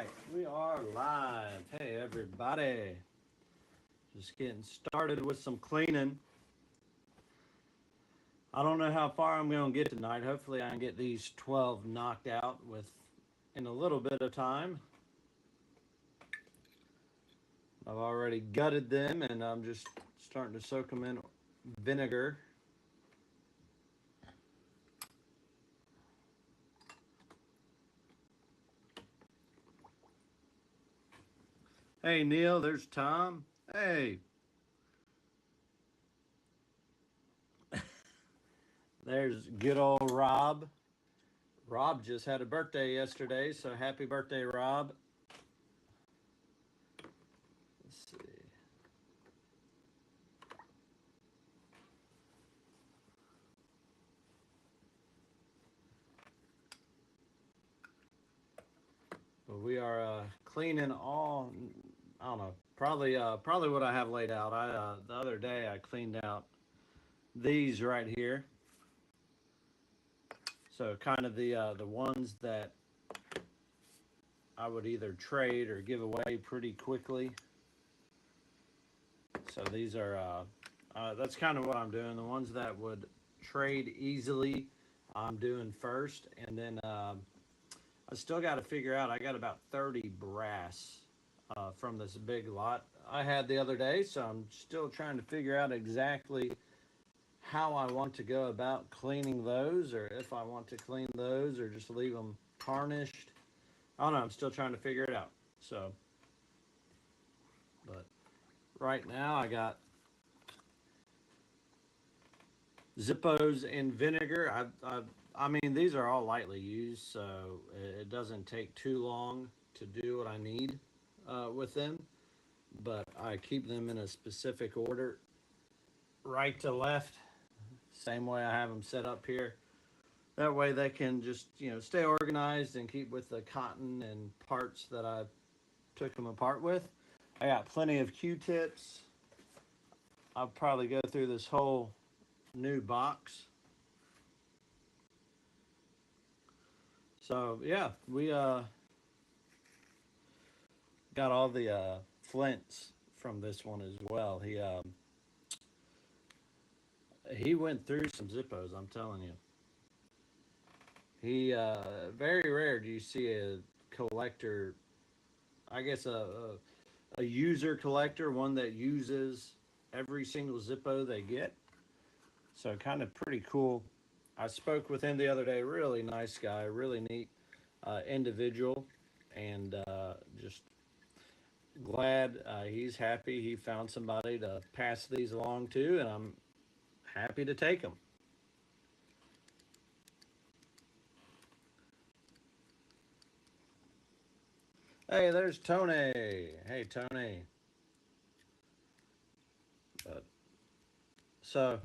right, we are live. Hey everybody. Just getting started with some cleaning. I don't know how far I'm going to get tonight. Hopefully I can get these 12 knocked out in a little bit of time. I've already gutted them and I'm just starting to soak them in vinegar. Hey Neil, there's Tom. Hey. There's good old Rob. Rob just had a birthday yesterday, so happy birthday, Rob. Let's see. But we are cleaning all, I don't know, probably what I have laid out. The other day I cleaned out these right here. So kind of the ones that I would either trade or give away pretty quickly. So these are, that's kind of what I'm doing. The ones that would trade easily, I'm doing first. And then I still got to figure out, I got about 30 brass from this big lot I had the other day. So I'm still trying to figure out exactly how I want to go about cleaning those, or if I want to clean those or just leave them tarnished. I don't know. I'm still trying to figure it out. So, but right now I got Zippos and vinegar. I mean, these are all lightly used, so it doesn't take too long to do what I need with them. But I keep them in a specific order, right to left, same way I have them set up here. That way they can just, stay organized and keep with the cotton and parts that I took them apart with. I got plenty of Q-tips. I'll probably go through this whole new box. So yeah, we got all the flints from this one as well. He went through some Zippos, I'm telling you. He very rare do you see a collector, I guess a user collector, one that uses every single Zippo they get. So kind of pretty cool. I spoke with him the other day. Really nice guy, really neat individual, and just glad he's happy he found somebody to pass these along to, and I'm happy to take them. Hey, there's Tony. Hey, Tony. But so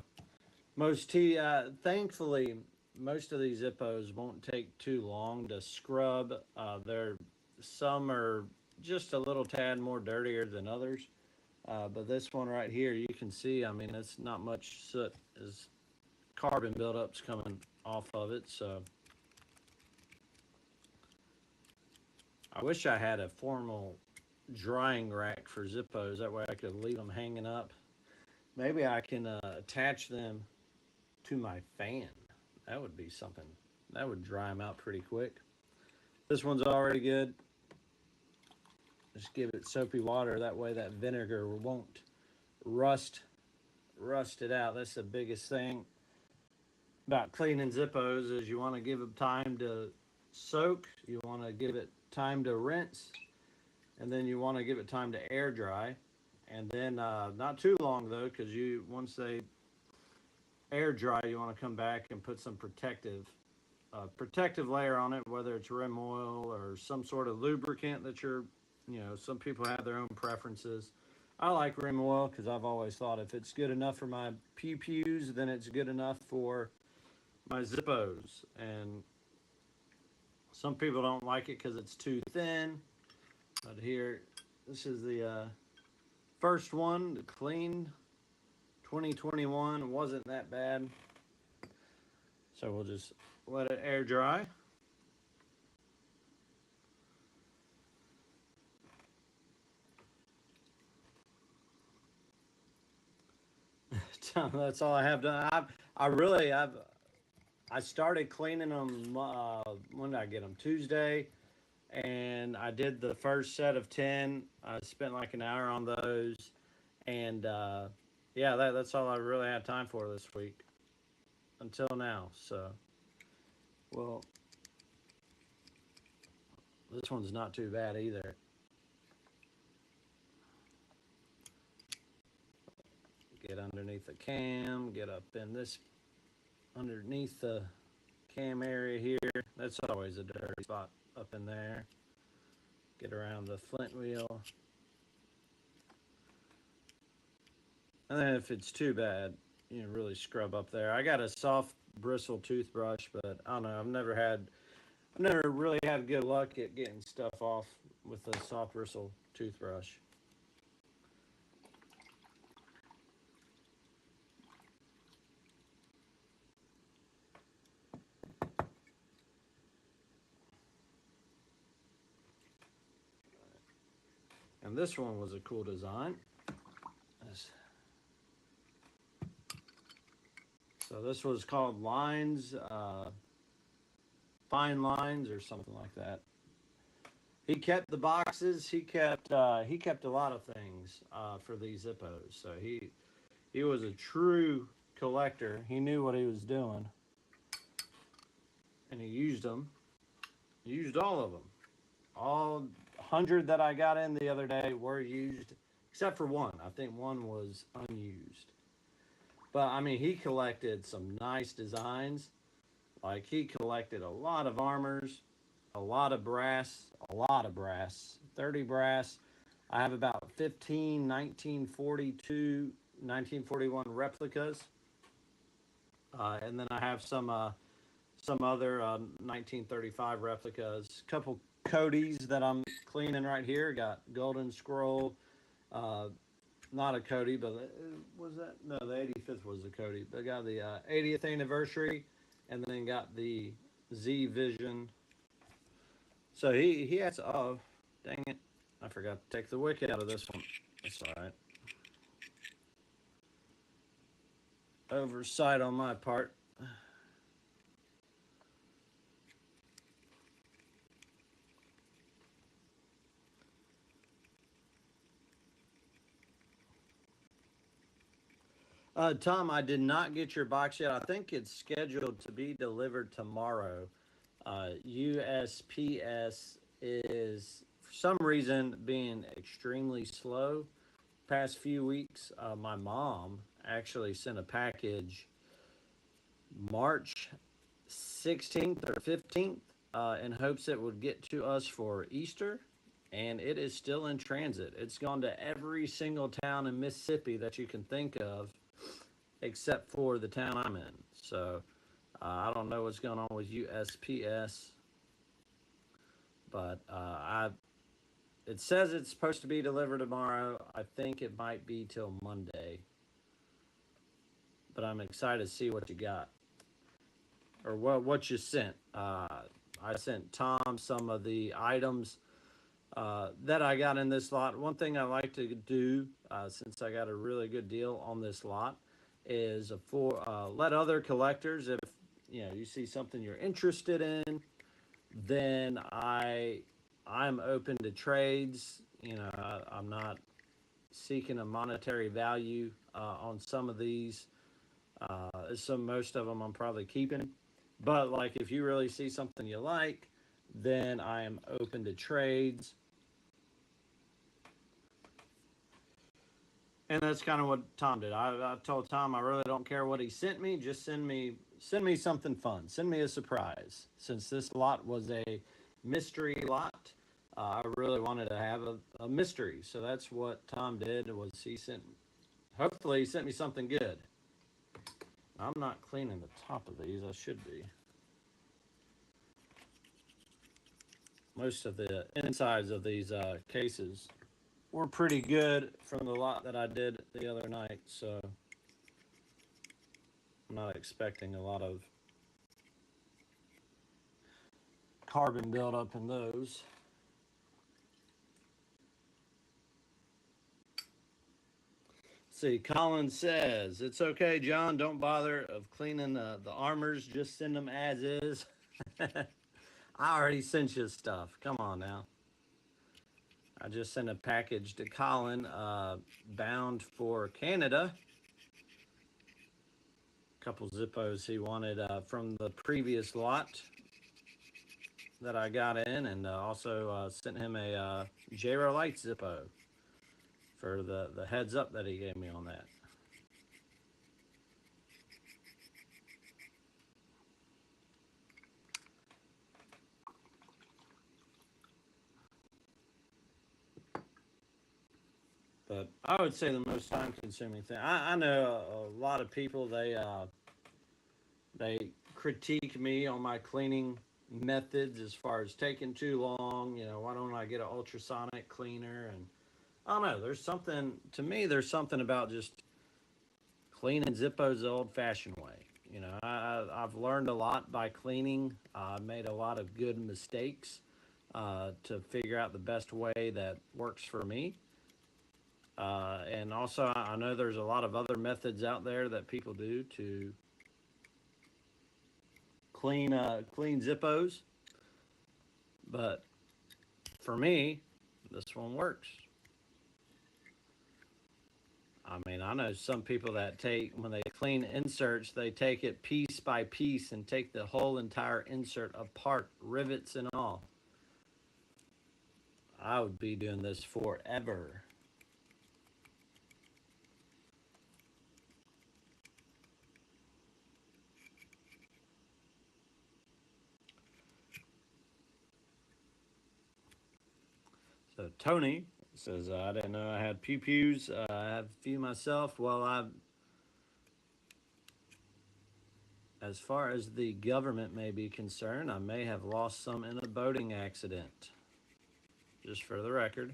thankfully, most of these Zippos won't take too long to scrub. Some are just a little tad more dirtier than others. But this one right here, you can see, I mean, it's not much soot, is carbon buildups coming off of it. So I wish I had a formal drying rack for Zippos. That way I could leave them hanging up. Maybe I can attach them to my fan. That would be something. That would dry them out pretty quick. This one's already good. Just give it soapy water. That way that vinegar won't rust it out. That's the biggest thing about cleaning Zippos is you want to give them time to soak. You want to give it time to rinse. And then you want to give it time to air dry. And then not too long though, because once they air dry, you want to come back and put some protective layer on it, whether it's REM oil or some sort of lubricant that some people have their own preferences. I like REM oil because I've always thought if it's good enough for my pews, then it's good enough for my Zippos. And some people don't like it because it's too thin. But here, this is the first one, the clean 2021. It wasn't that bad. So we'll just let it air dry. That's all I have done. I started cleaning them. When did I get them? Tuesday, and I did the first set of 10. I spent like an hour on those, and yeah, that's all I really had time for this week until now. So, well, this one's not too bad either. Get underneath the cam, get up in this underneath the cam area here. That's always a dirty spot up in there. Get around the flint wheel. And then if it's too bad, you know, really scrub up there. I got a soft bristle toothbrush, but I don't know. I've never really had good luck at getting stuff off with a soft bristle toothbrush. And this one was a cool design. So this was called Lines, Fine Lines or something like that. He kept the boxes. He kept a lot of things for these Zippos. So he was a true collector. He knew what he was doing, and he used them. He used all of them. All 100 that I got in the other day were used, except for one. I think one was unused. But I mean, he collected some nice designs. Like he collected a lot of armors, a lot of brass, 30 brass. I have about 15 1942, 1941 replicas. And then I have some other 1935 replicas. A couple Cody's that I'm cleaning right here. Got Golden Scroll. Not a Cody, but was that? No, the 85th was the Cody. But I got the 80th anniversary, and then got the Z Vision. So he has. Oh, dang it! I forgot to take the wick out of this one. That's all right. Oversight on my part. Tom, I did not get your box yet. I think it's scheduled to be delivered tomorrow. USPS is, for some reason, being extremely slow. Past few weeks, my mom actually sent a package March 16th or 15th in hopes it would get to us for Easter. And it is still in transit. It's gone to every single town in Mississippi that you can think of, except for the town I'm in. So I don't know what's going on with USPS, but it says it's supposed to be delivered tomorrow. I think it might be till Monday, but I'm excited to see what you got or what you sent. I sent Tom some of the items that I got in this lot. One thing I like to do, since I got a really good deal on this lot, is let other collectors, if you see something you're interested in, then I'm open to trades. I'm not seeking a monetary value on some of these. Most of them I'm probably keeping, but like if you really see something you like, then I am open to trades. And that's kind of what Tom did. I told Tom I really don't care what he sent me. Just send me something fun. Send me a surprise. Since this lot was a mystery lot, I really wanted to have a mystery. So that's what Tom did. Hopefully he sent me something good. I'm not cleaning the top of these. I should be. Most of the insides of these cases were pretty good from the lot that I did the other night, so I'm not expecting a lot of carbon buildup in those. See, Colin says, it's okay, John. Don't bother of cleaning the armors. Just send them as is. I already sent you stuff. Come on now. I just sent a package to Colin bound for Canada. A couple Zippos he wanted from the previous lot that I got in, and also sent him a JRO Light Zippo for the heads up that he gave me on that. But I would say the most time-consuming thing. I know a lot of people. They critique me on my cleaning methods as far as taking too long. You know, why don't I get an ultrasonic cleaner? And I don't know. There's something to me. There's something about just cleaning Zippos the old-fashioned way. You know, I've learned a lot by cleaning. I made a lot of good mistakes to figure out the best way that works for me. And also, I know there's a lot of other methods out there that people do to clean Zippos. But for me, this one works. I mean, I know some people that take, when they clean inserts, they take it piece by piece and take the whole entire insert apart, rivets and all. I would be doing this forever. So Tony says, I didn't know I had pew-pews. I have a few myself. Well, as far as the government may be concerned, I may have lost some in a boating accident. Just for the record.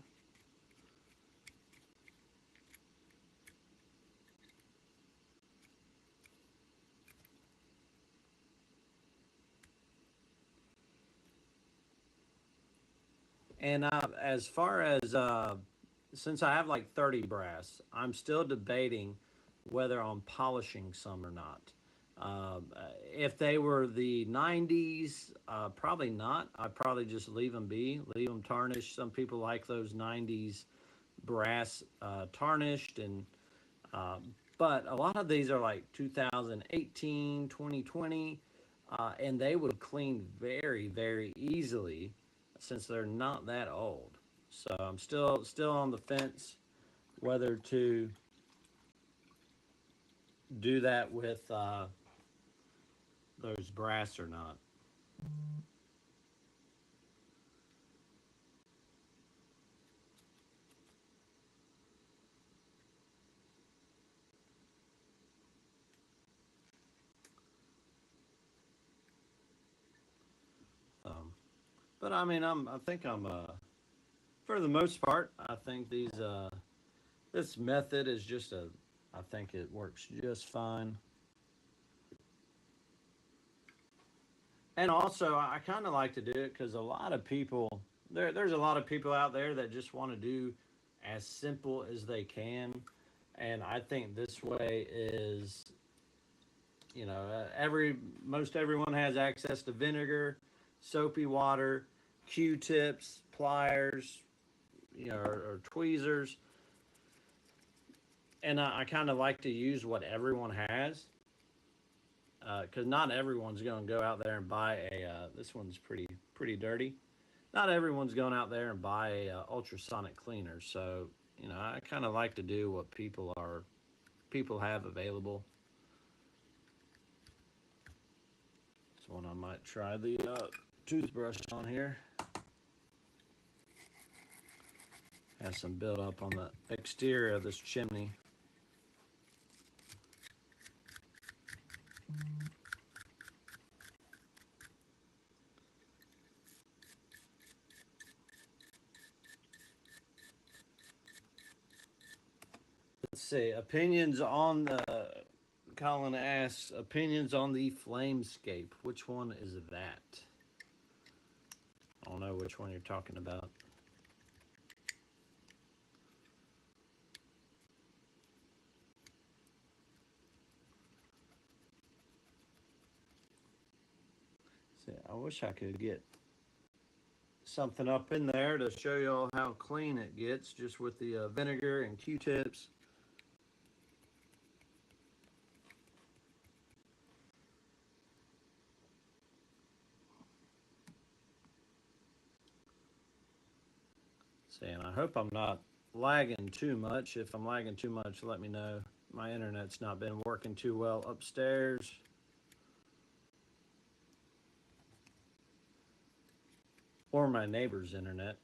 And as far as, since I have like 30 brass, I'm still debating whether I'm polishing some or not. If they were the 90s, probably not. I'd probably just leave them be, leave them tarnished. Some people like those 90s brass tarnished, and but a lot of these are like 2018, 2020, and they would clean very, very easily since they're not that old. So I'm still on the fence whether to do that with those brass or not. But I mean, I think I'm for the most part, I think this method is just I think it works just fine. And also, I kind of like to do it because a lot of people there's a lot of people out there that just want to do as simple as they can, and I think this way is, you know, most everyone has access to vinegar, soapy water, Q-tips, pliers, you know, or tweezers, and I kind of like to use what everyone has, because not everyone's going to go out there and buy this one's pretty dirty. Not everyone's going out there and buy a ultrasonic cleaner. So, you know, I kind of like to do what people have available. This one I might try the toothbrush on here. Has some buildup on the exterior of this chimney. Let's see. Opinions on the. Colin asks, opinions on the Flamescape. Which one is that? I don't know which one you're talking about. See, I wish I could get something up in there to show you all how clean it gets just with the vinegar and Q-tips. See, and I hope I'm not lagging too much. If I'm lagging too much, let me know. My internet's not been working too well upstairs. Or my neighbor's internet.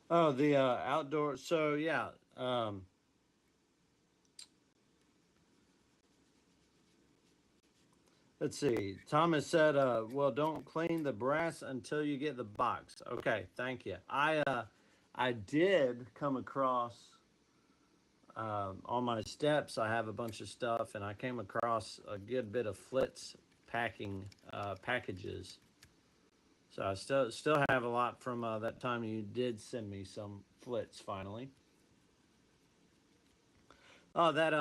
Oh, the outdoor. So yeah, let's see. Thomas said, "Well, don't clean the brass until you get the box." Okay, thank you. I did come across on my steps. I have a bunch of stuff, and I came across a good bit of Flitz packing packages. So I still have a lot from that time you did send me some Flitz finally. Oh, that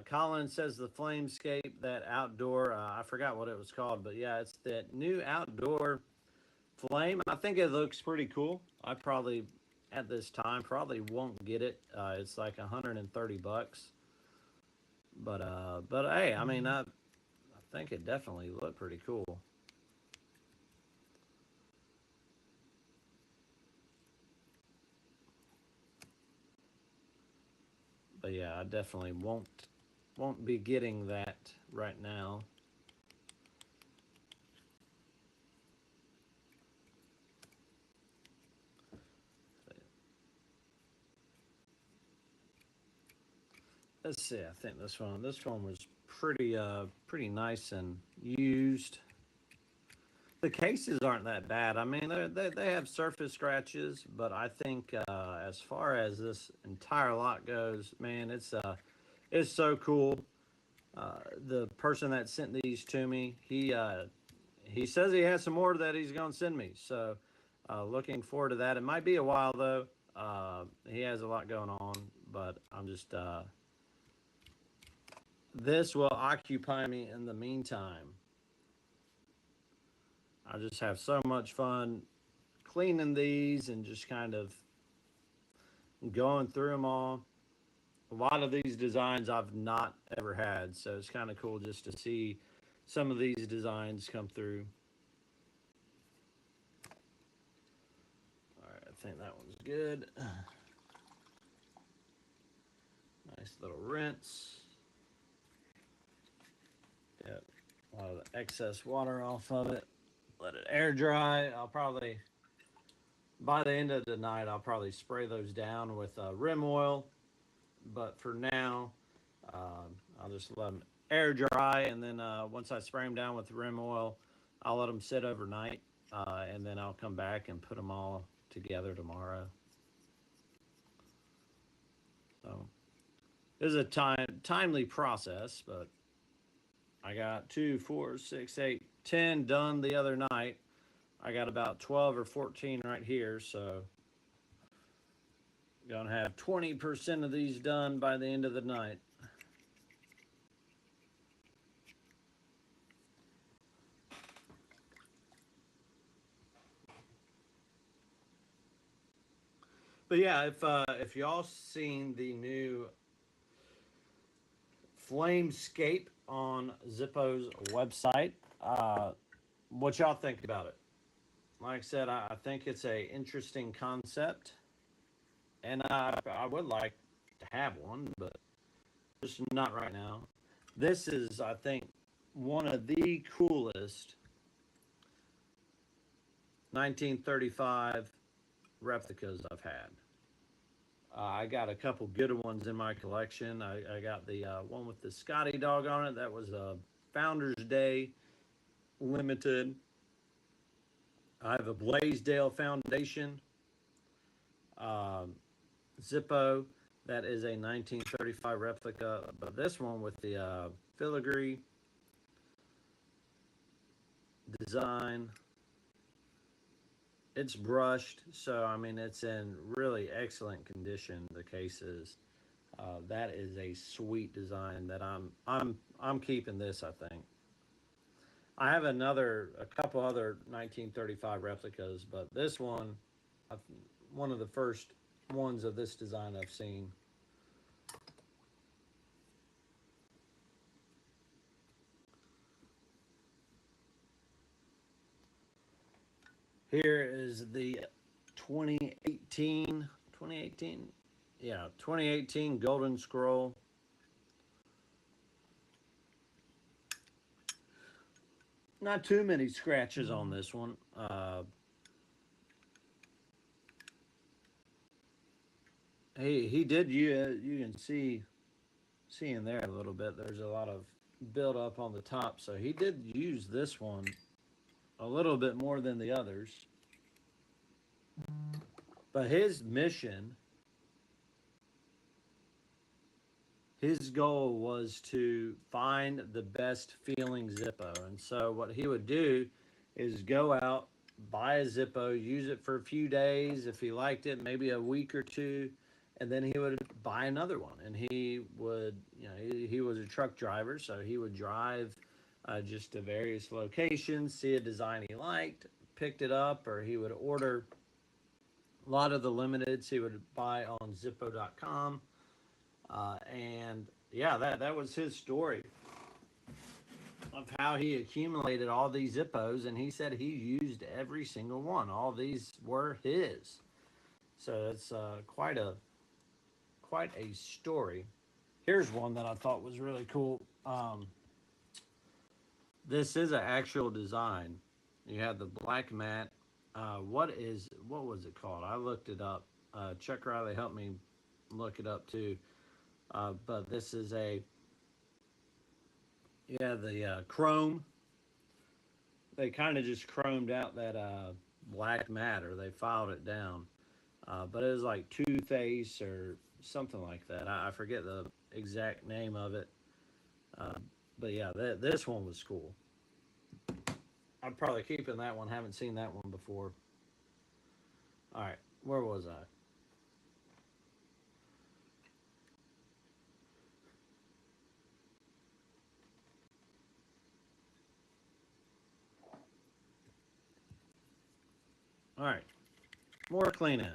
Colin says the Flamescape, that outdoor. I forgot what it was called, but yeah, it's that new outdoor flame. I think it looks pretty cool. I probably at this time probably won't get it. It's like 130 bucks. But hey, I mean, I think it definitely looked pretty cool. But yeah, I definitely won't be getting that right now. Let's see. I think this one was pretty nice and used. The cases aren't that bad. I mean, they have surface scratches, but I think as far as this entire lot goes, man, it's so cool. The person that sent these to me, he says he has some more that he's going to send me. So looking forward to that. It might be a while though. He has a lot going on, but I'm just this will occupy me in the meantime. I just have so much fun cleaning these and just kind of going through them all. A lot of these designs I've not ever had, so it's kind of cool just to see some of these designs come through. All right, I think that one's good. Nice little rinse. Get a lot of the excess water off of it. Let it air dry. I'll probably, by the end of the night, I'll probably spray those down with REM oil. But for now, I'll just let them air dry, and then once I spray them down with REM oil, I'll let them sit overnight, and then I'll come back and put them all together tomorrow. So it is a timely process, but I got 2, 4, 6, 8, 10 done the other night. I got about 12 or 14 right here, so gonna have 20% of these done by the end of the night. But yeah, if y'all seen the new Flamescape on Zippo's website, what y'all think about it? Like I said, I think it's a interesting concept, and I would like to have one, but just not right now. This is, I think, one of the coolest 1935 replicas I've had. I got a couple good ones in my collection. I got the one with the Scotty dog on it. That was a Founders Day limited. I have a Blaisdell Foundation Zippo. That is a 1935 replica. But this one with the filigree design it's brushed, so I mean it's in really excellent condition. The case is. That is a sweet design that I'm keeping this. I think I have a couple other 1935 replicas, but this one, I've, one of the first ones of this design I've seen. Here is the 2018, 2018, yeah, 2018 Golden Scroll. Not too many scratches on this one. He did you can see in there a little bit. There's a lot of build up on the top, so he did use this one a little bit more than the others. But his goal was to find the best feeling Zippo. And so what he would do is go out, buy a Zippo, use it for a few days. If he liked it, maybe a week or two, and then he would buy another one. And he would, he was a truck driver, so he would drive just to various locations, see a design he liked, picked it up, or he would order a lot of the limiteds he would buy on Zippo.com. And yeah, that was his story of how he accumulated all these Zippos, and he said he used every single one. All these were his, so it's quite a story. Here's one that I thought was really cool. This is an actual design. You have the black mat. What was it called? I looked it up. Chuck Riley helped me look it up too. But this is the chrome. They kind of just chromed out that black matter. They filed it down. But it was like Two Face or something like that. I forget the exact name of it. Uh, but yeah, this one was cool. I'm probably keeping that one. Haven't seen that one before. All right, where was I? All right, more cleaning.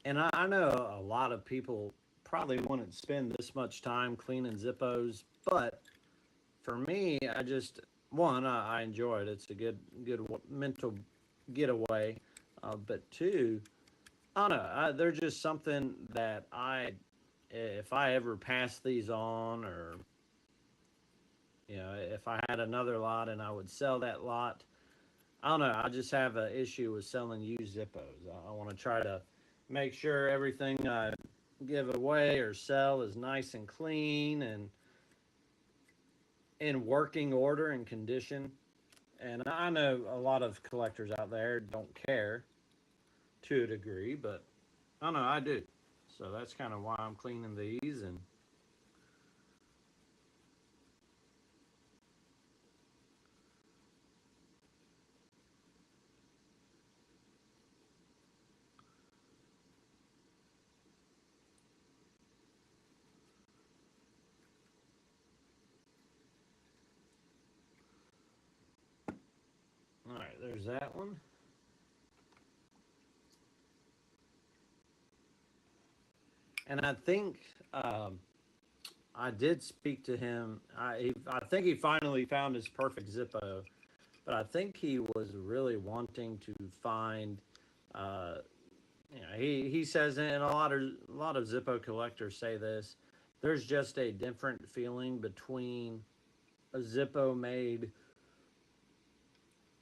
And I know a lot of people probably wouldn't spend this much time cleaning Zippos, but for me, I just one I enjoy it. It's a good mental getaway. But two, I don't know. They're just something that if I ever pass these on, or if I had another lot and I would sell that lot, I don't know. I just have an issue with selling used Zippos. I want to try to make sure everything I give away or sell is nice and clean and in working order and condition. And I know a lot of collectors out there don't care to a degree, but I don't know, I do. So that's kind of why I'm cleaning these. And all right, there's that one. And I think I did speak to him. I think he finally found his perfect Zippo, but I think he was really wanting to find. Uh, he says, and a lot of Zippo collectors say this. There's just a different feeling between a Zippo made,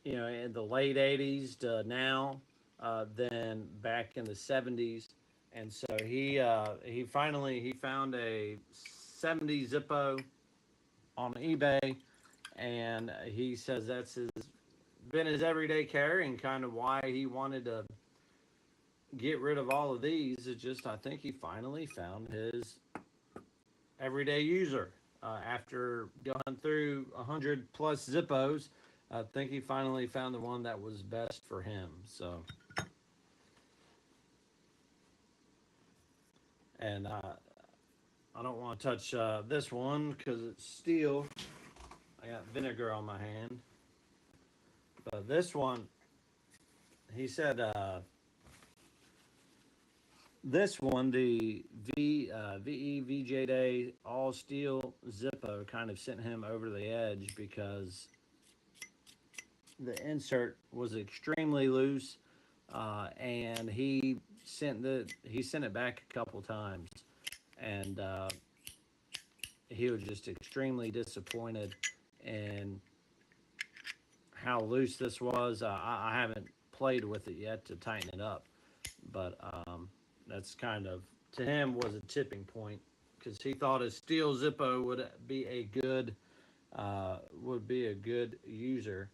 in the late '80s to now, than back in the '70s. And so he finally he found a '70s Zippo on eBay, and he says that's been his everyday carry, and kind of why he wanted to get rid of all of these is just I think he finally found his everyday user. After going through 100 plus Zippos, I think he finally found the one that was best for him. So, and I don't want to touch this one because it's steel. I got vinegar on my hand. But this one, he said, this one, the VE VJ Day all steel Zippo, kind of sent him over the edge because the insert was extremely loose, and he sent it back a couple times, and he was just extremely disappointed in how loose this was. I haven't played with it yet to tighten it up, but that's kind of, to him, was a tipping point because he thought a steel Zippo would be a good user.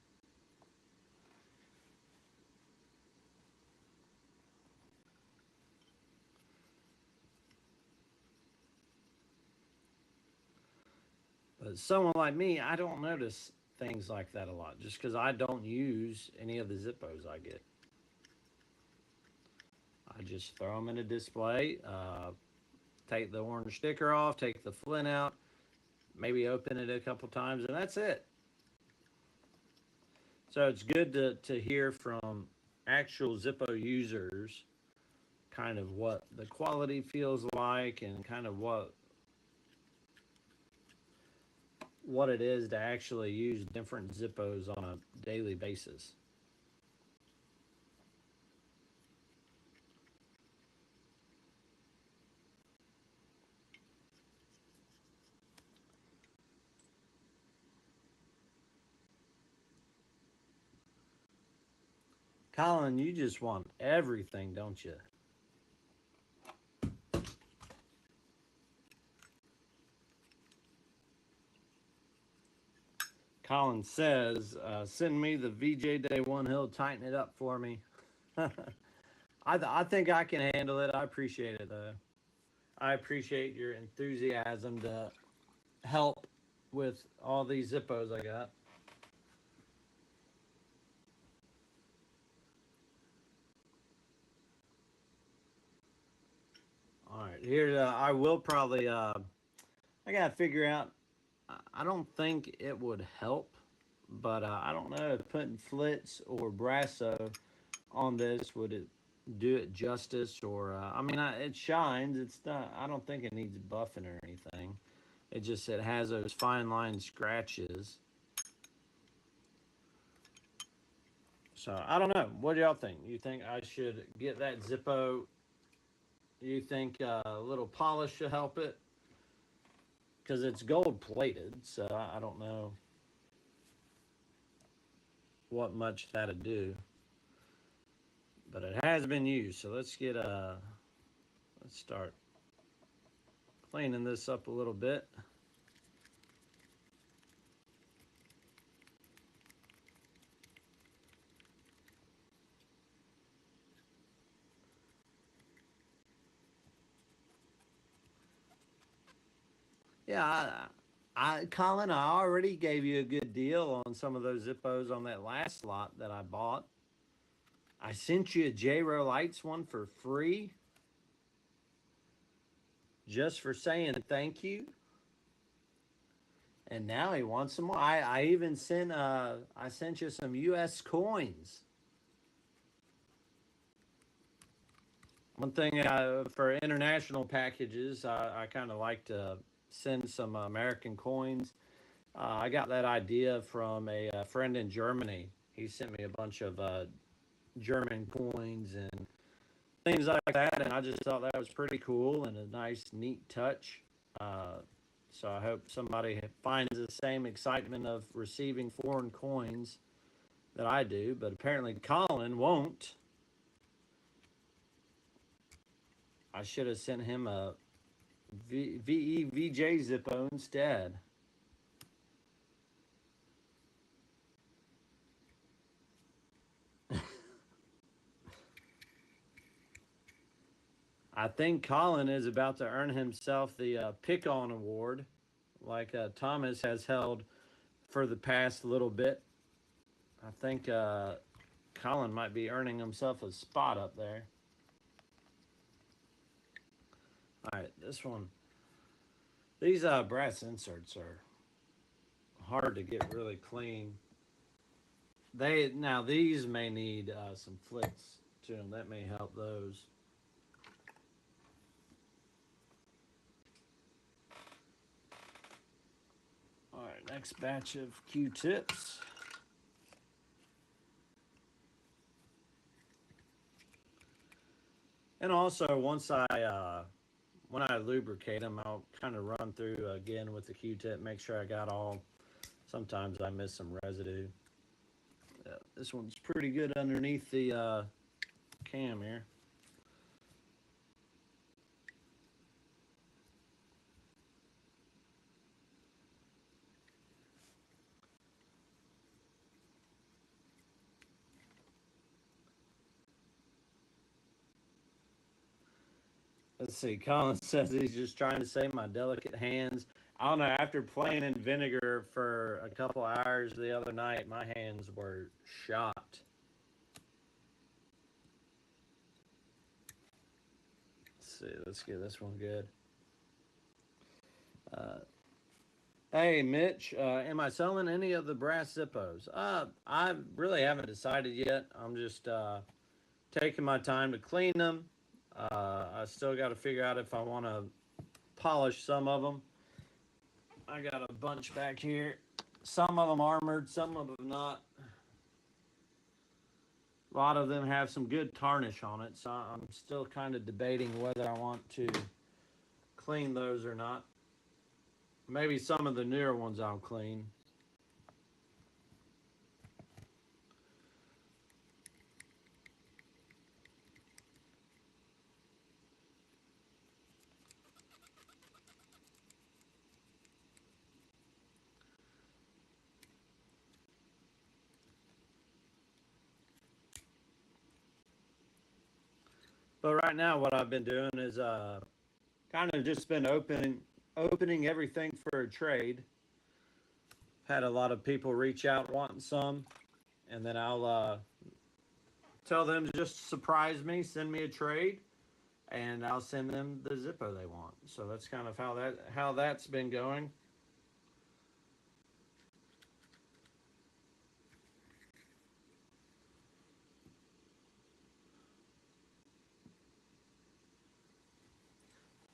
But someone like me, I don't notice things like that a lot just because I don't use any of the Zippos I get. I just throw them in a display, take the orange sticker off, take the flint out, maybe open it a couple times, and that's it. So it's good to hear from actual Zippo users kind of what the quality feels like and kind of what it is to actually use different Zippos on a daily basis. Colin, you just want everything, don't you? Colin says, send me the VJ Day one. He'll tighten it up for me. I think I can handle it. I appreciate it, though. I appreciate your enthusiasm to help with all these Zippos I got. All right, here I will probably. I gotta figure out. I don't think it would help, but I don't know if putting flits or brasso on this would it do it justice, or I mean, it shines. It's not. I don't think it needs buffing or anything. It has those fine line scratches. So I don't know. What do y'all think? You think I should get that Zippo? You think a little polish should help it? Because it's gold plated, so I don't know what much that'd do. But it has been used, so let's start cleaning this up a little bit. Yeah, Colin, I already gave you a good deal on some of those Zippos on that last lot that I bought. I sent you a JRO lights one for free just for saying thank you. And now he wants some more. I even sent you some US coins. One thing for international packages, I kind of like to send some American coins. I got that idea from a friend in Germany. He sent me a bunch of German coins and things like that, and I just thought that was pretty cool and a nice, neat touch. Uh, so I hope somebody finds the same excitement of receiving foreign coins that I do, but apparently Colin won't. I should have sent him a VEVJ Zippo instead. I think Colin is about to earn himself the Pick On Award like Thomas has held for the past little bit. I think Colin might be earning himself a spot up there. All right, this one. These brass inserts are hard to get really clean. These may need some flicks to them. That may help those. All right, next batch of Q-tips. And also, when I lubricate them, I'll kind of run through again with the Q-tip, make sure I got all. Sometimes I miss some residue. Yeah, this one's pretty good underneath the cam here. Let's see. Colin says he's just trying to save my delicate hands. I don't know. After playing in vinegar for a couple hours the other night, my hands were shot. Let's see. Let's get this one good. Hey, Mitch, am I selling any of the brass Zippos? I really haven't decided yet. I'm just taking my time to clean them. I still got to figure out if I want to polish some of them. I got a bunch back here. Some of them armored, some of them not. A lot of them have some good tarnish on it, so I'm still kind of debating whether I want to clean those or not. Maybe some of the newer ones I'll clean. But right now, what I've been doing is kind of just been opening everything for a trade. Had a lot of people reach out wanting some, and then I'll tell them to just surprise me, send me a trade, and I'll send them the Zippo they want. So that's kind of how that's been going.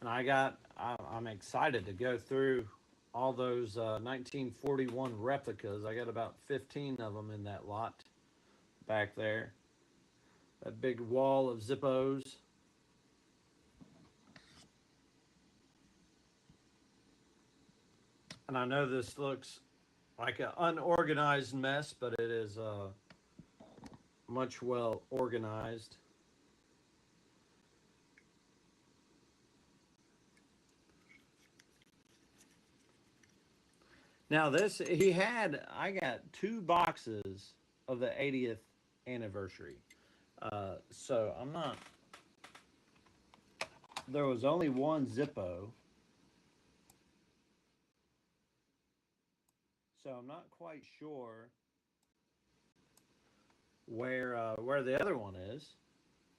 And I'm excited to go through all those 1941 replicas. I got about 15 of them in that lot back there. That big wall of Zippos. And I know this looks like an unorganized mess, but it is much well organized. Now I got 2 boxes of the 80th anniversary. So there was only one Zippo. So I'm not quite sure where the other one is,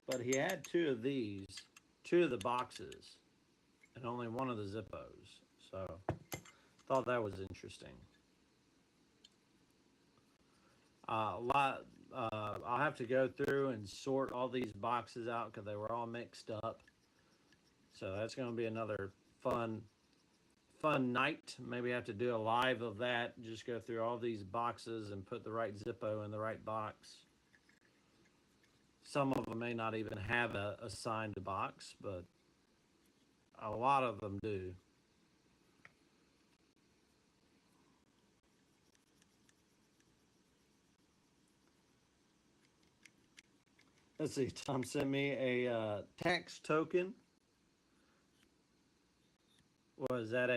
but he had 2 of the boxes, and only one of the Zippos. So thought that was interesting. I'll have to go through and sort all these boxes out because they were all mixed up. So that's going to be another fun night. Maybe I have to do a live of that. Just go through all these boxes and put the right Zippo in the right box. Some of them may not even have a assigned box, but a lot of them do. Let's see. Tom sent me a tax token. Was that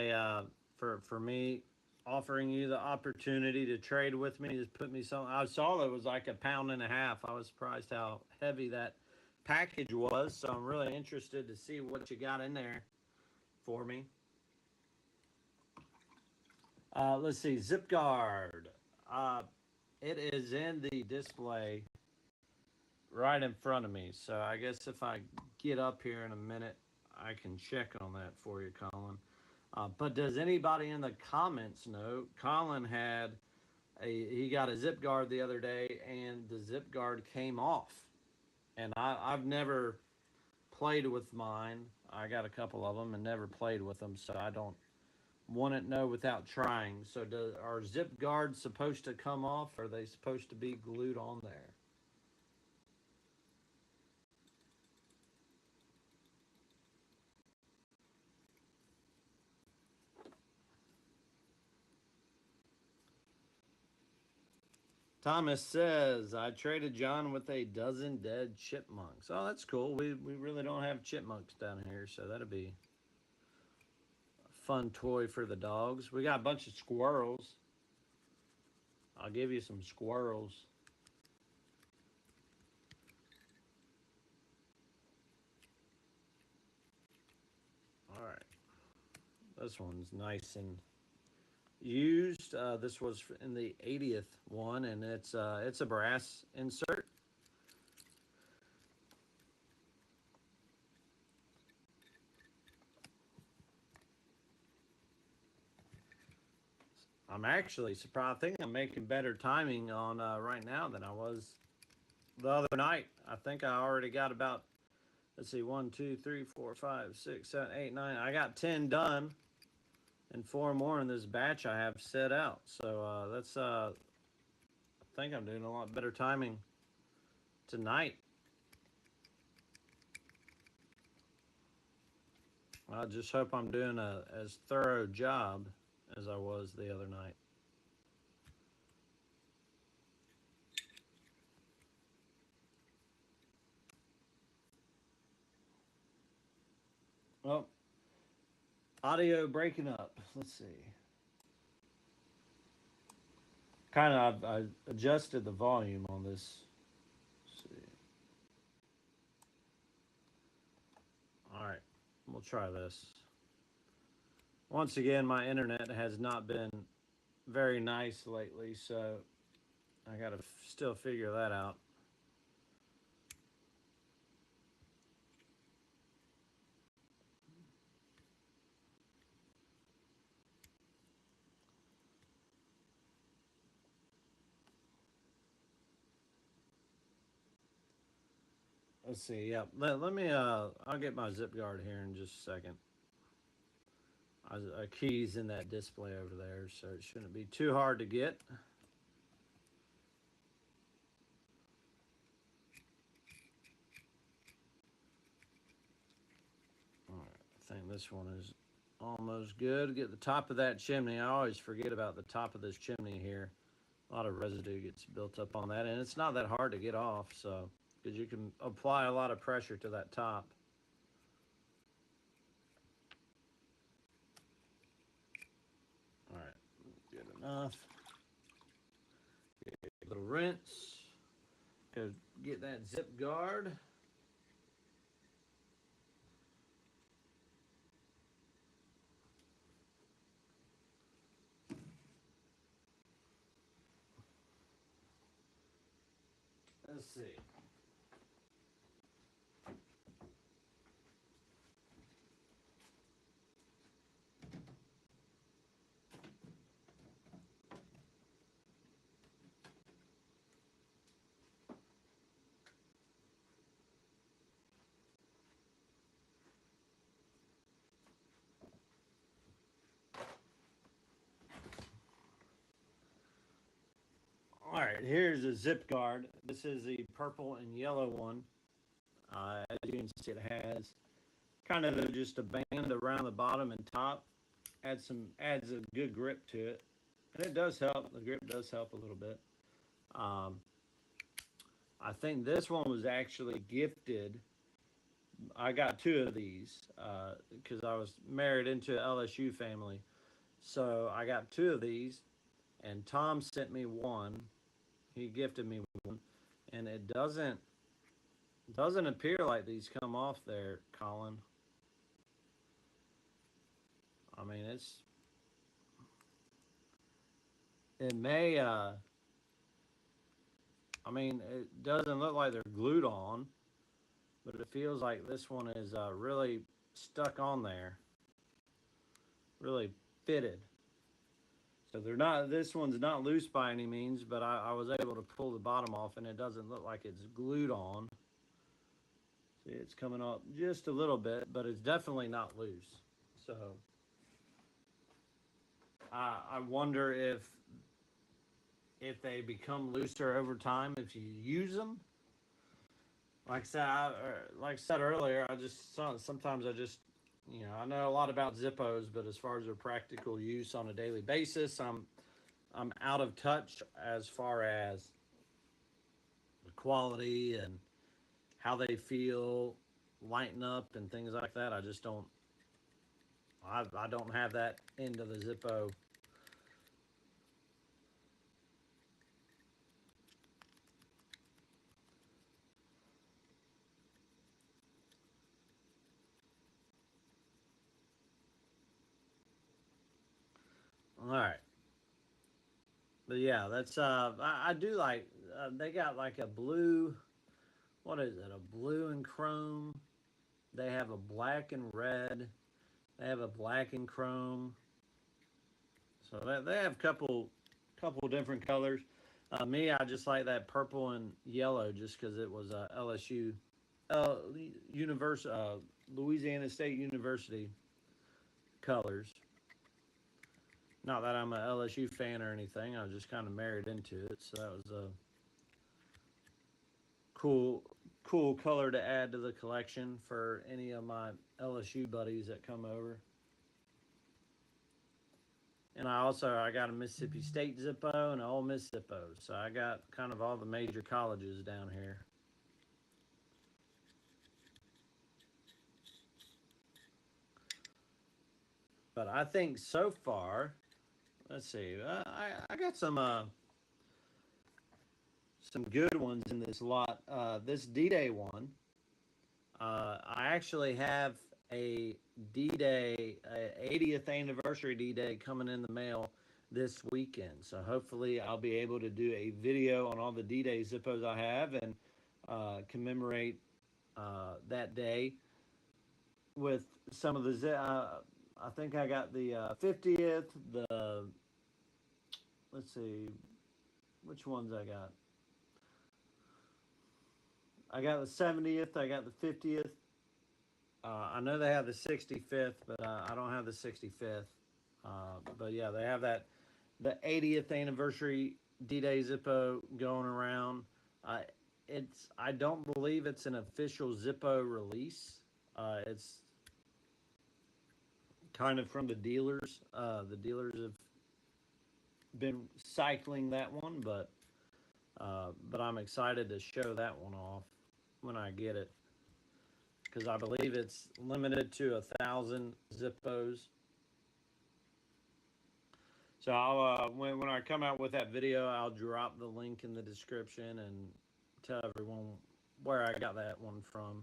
for me offering you the opportunity to trade with me? Just put me some. I saw that it was like £1.50. I was surprised how heavy that package was. So I'm really interested to see what you got in there for me. Let's see, Zip Guard. Uh, it is in the display right in front of me. So I guess if I get up here in a minute, I can check on that for you, Colin. But does anybody in the comments know? Colin had he got a Zip Guard the other day, and the Zip Guard came off. And I've never played with mine. I got a couple of them and never played with them, so I don't want to know without trying. So, are Zip Guards supposed to come off? Or are they supposed to be glued on there? Thomas says, I traded John with a dozen dead chipmunks. Oh, that's cool. We really don't have chipmunks down here, so that'll be a fun toy for the dogs. We got a bunch of squirrels. I'll give you some squirrels. All right. This one's nice and used. This was in the 80th one, and it's a brass insert. I'm actually surprised. I think I'm making better timing on right now than I was the other night. I think I already got about, let's see, 1, 2, 3, 4, 5, 6, 7, 8, 9. I got 10 done, and 4 more in this batch I have set out. So that's I think I'm doing a lot better timing tonight. I just hope I'm doing a as thorough job as I was the other night. Well, audio breaking up. Let's see. Kind of, I adjusted the volume on this. Let's see. All right, we'll try this. Once again, my internet has not been very nice lately, so I got to still figure that out. Let's see. Yeah, let me. I'll get my zip guard here in just a second. A key's in that display over there, so it shouldn't be too hard to get. All right, I think this one is almost good. Get the top of that chimney. I always forget about the top of this chimney here. A lot of residue gets built up on that, and it's not that hard to get off, so because you can apply a lot of pressure to that top. All right, good enough. Get a little rinse. Go get that zip guard. Let's see. All right, here's a zip guard. This is the purple and yellow one. As you can see, it has kind of just a band around the bottom and top. Adds a good grip to it, and it does help. The grip does help a little bit. Um, I think this one was actually gifted. I got 2 of these because I was married into an LSU family, so I got 2 of these, and Tom sent me one. He gifted me one, and it doesn't appear like these come off there, Colin. I mean, it may, I mean, it doesn't look like they're glued on, but it feels like this one is really stuck on there, really fitted. So they're not, this one's not loose by any means, but I was able to pull the bottom off and it doesn't look like it's glued on. See, it's coming up just a little bit, but it's definitely not loose. So I wonder if they become looser over time if you use them. Like I said earlier, I just sometimes I just I know a lot about Zippos, but as far as their practical use on a daily basis, I'm out of touch as far as the quality and how they feel, lighten up and things like that. I just don't. I don't have that end of the Zippo. All right, but yeah, that's I do like they got like a blue. What is it? A blue and chrome. They have a black and red. They have a black and chrome. So they have couple different colors. Me, I just like that purple and yellow just because it was LSU, uh, Univers- uh, Louisiana State University colors. Not that I'm a LSU fan or anything. I was just kind of married into it. So that was a cool cool color to add to the collection for any of my LSU buddies that come over. And I got a Mississippi State Zippo and an Ole Miss Zippo. So I got kind of all the major colleges down here. But I think so far, let's see, I got some good ones in this lot. This D-Day one, I actually have a D-Day, 80th anniversary D-Day coming in the mail this weekend. So hopefully I'll be able to do a video on all the D-Day Zippos I have and commemorate that day with some of the. I think I got the 50th, the let's see, which ones I got. I got the 70th. I got the 50th. I know they have the 65th, but I don't have the 65th. But yeah, they have that the 80th anniversary D-Day Zippo going around. Uh, I don't believe it's an official Zippo release. It's kind of from the dealers. The dealers have been cycling that one, but I'm excited to show that one off when I get it because I believe it's limited to 1,000 Zippos. So when I come out with that video, I'll drop the link in the description and tell everyone where I got that one from.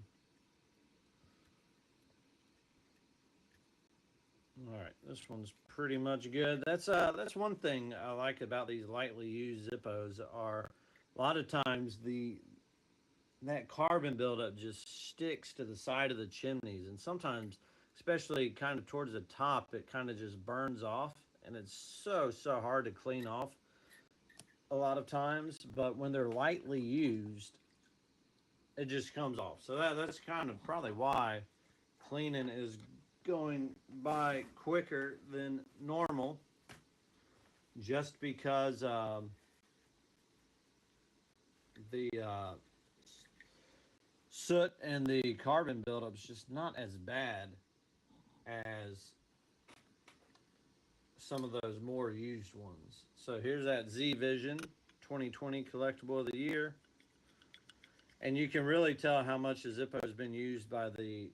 All right, this one's pretty much good. That's one thing I like about these lightly used Zippos are a lot of times the that carbon buildup just sticks to the side of the chimneys, and sometimes, especially kind of towards the top, it kind of just burns off, and it's so hard to clean off a lot of times. But when they're lightly used, it just comes off. So that's kind of probably why cleaning is going by quicker than normal, just because the soot and the carbon buildup is just not as bad as some of those more used ones. So here's that Z Vision 2020 collectible of the year. And you can really tell how much the Zippo has been used by the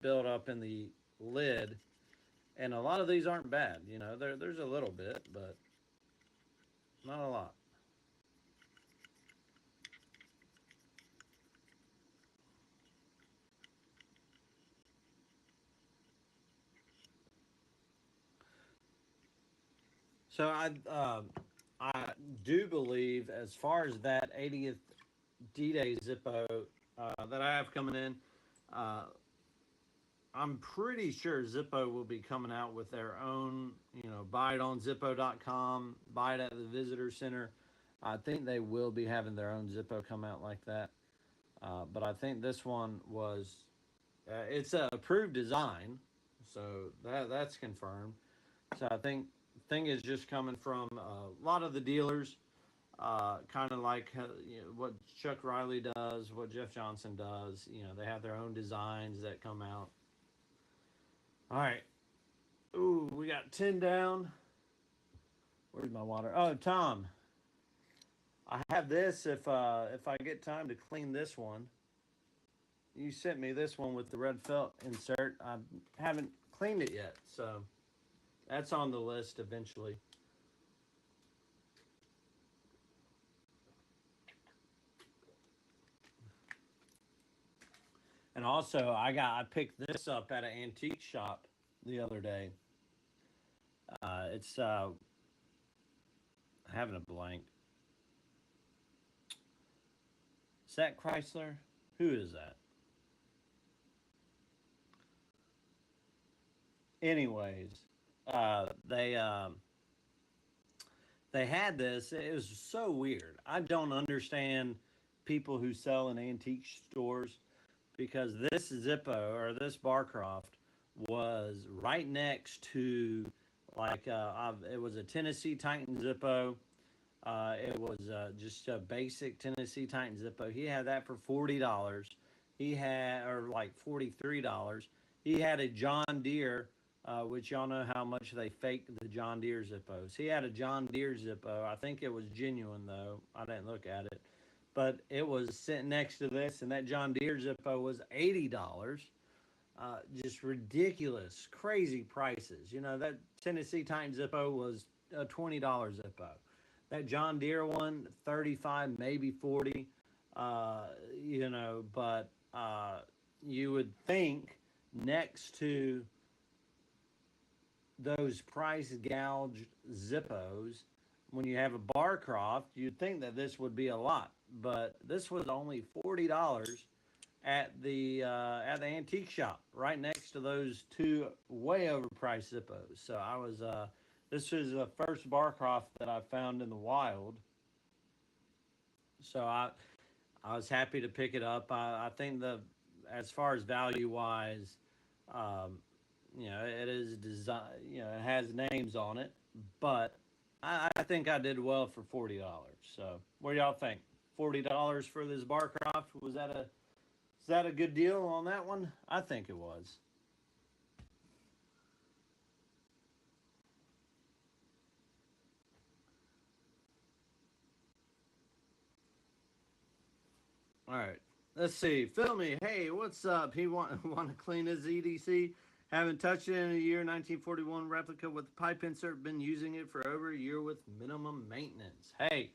buildup in the lid. And a lot of these aren't bad. There's a little bit, but not a lot. So I do believe, as far as that 80th D-Day Zippo that I have coming in, uh, I'm pretty sure Zippo will be coming out with their own, buy it on Zippo.com, buy it at the visitor center. I think they will be having their own Zippo come out like that. But I think this one was, it's a approved design, so that's confirmed. So I think thing is just coming from a lot of the dealers, kind of like what Chuck Riley does, what Jeff Johnson does. They have their own designs that come out. All right. Ooh, we got 10 down. Where's my water? Oh, Tom, I have this. If I get time to clean this one, you sent me this one with the red felt insert. I haven't cleaned it yet, so that's on the list eventually. And also, I picked this up at an antique shop the other day. It's having a blank. Is that Chrysler? Who is that? Anyways, they had this. It was so weird. I don't understand people who sell in antique stores, because this Zippo or this Barcroft was right next to, like, it was a Tennessee Titan Zippo. It was just a basic Tennessee Titan Zippo. He had that for $40. He had, or like $43. He had a John Deere, which y'all know how much they fake the John Deere Zippos. He had a John Deere Zippo. I think it was genuine though. I didn't look at it, but it was sitting next to this, and that John Deere Zippo was $80. Just ridiculous, crazy prices. That Tennessee Titan Zippo was a $20 Zippo. That John Deere one, 35, maybe 40. Uh, but you would think next to those price gouged Zippos, when you have a Barcroft, you'd think that this would be a lot. But this was only $40 at the antique shop, right next to those two way overpriced Zippos. So this was the first Barcroft that I found in the wild. So I was happy to pick it up. I think as far as value wise, um, it is design. It has names on it, but I think I did well for $40. So what do y'all think? $40 for this Barcroft, is that a good deal on that one? I think it was. All right. Let's see. Phil me. Hey, what's up? He want to clean his EDC. Haven't touched it in a year. 1941 replica with pipe insert. Been using it for over a year with minimum maintenance. Hey,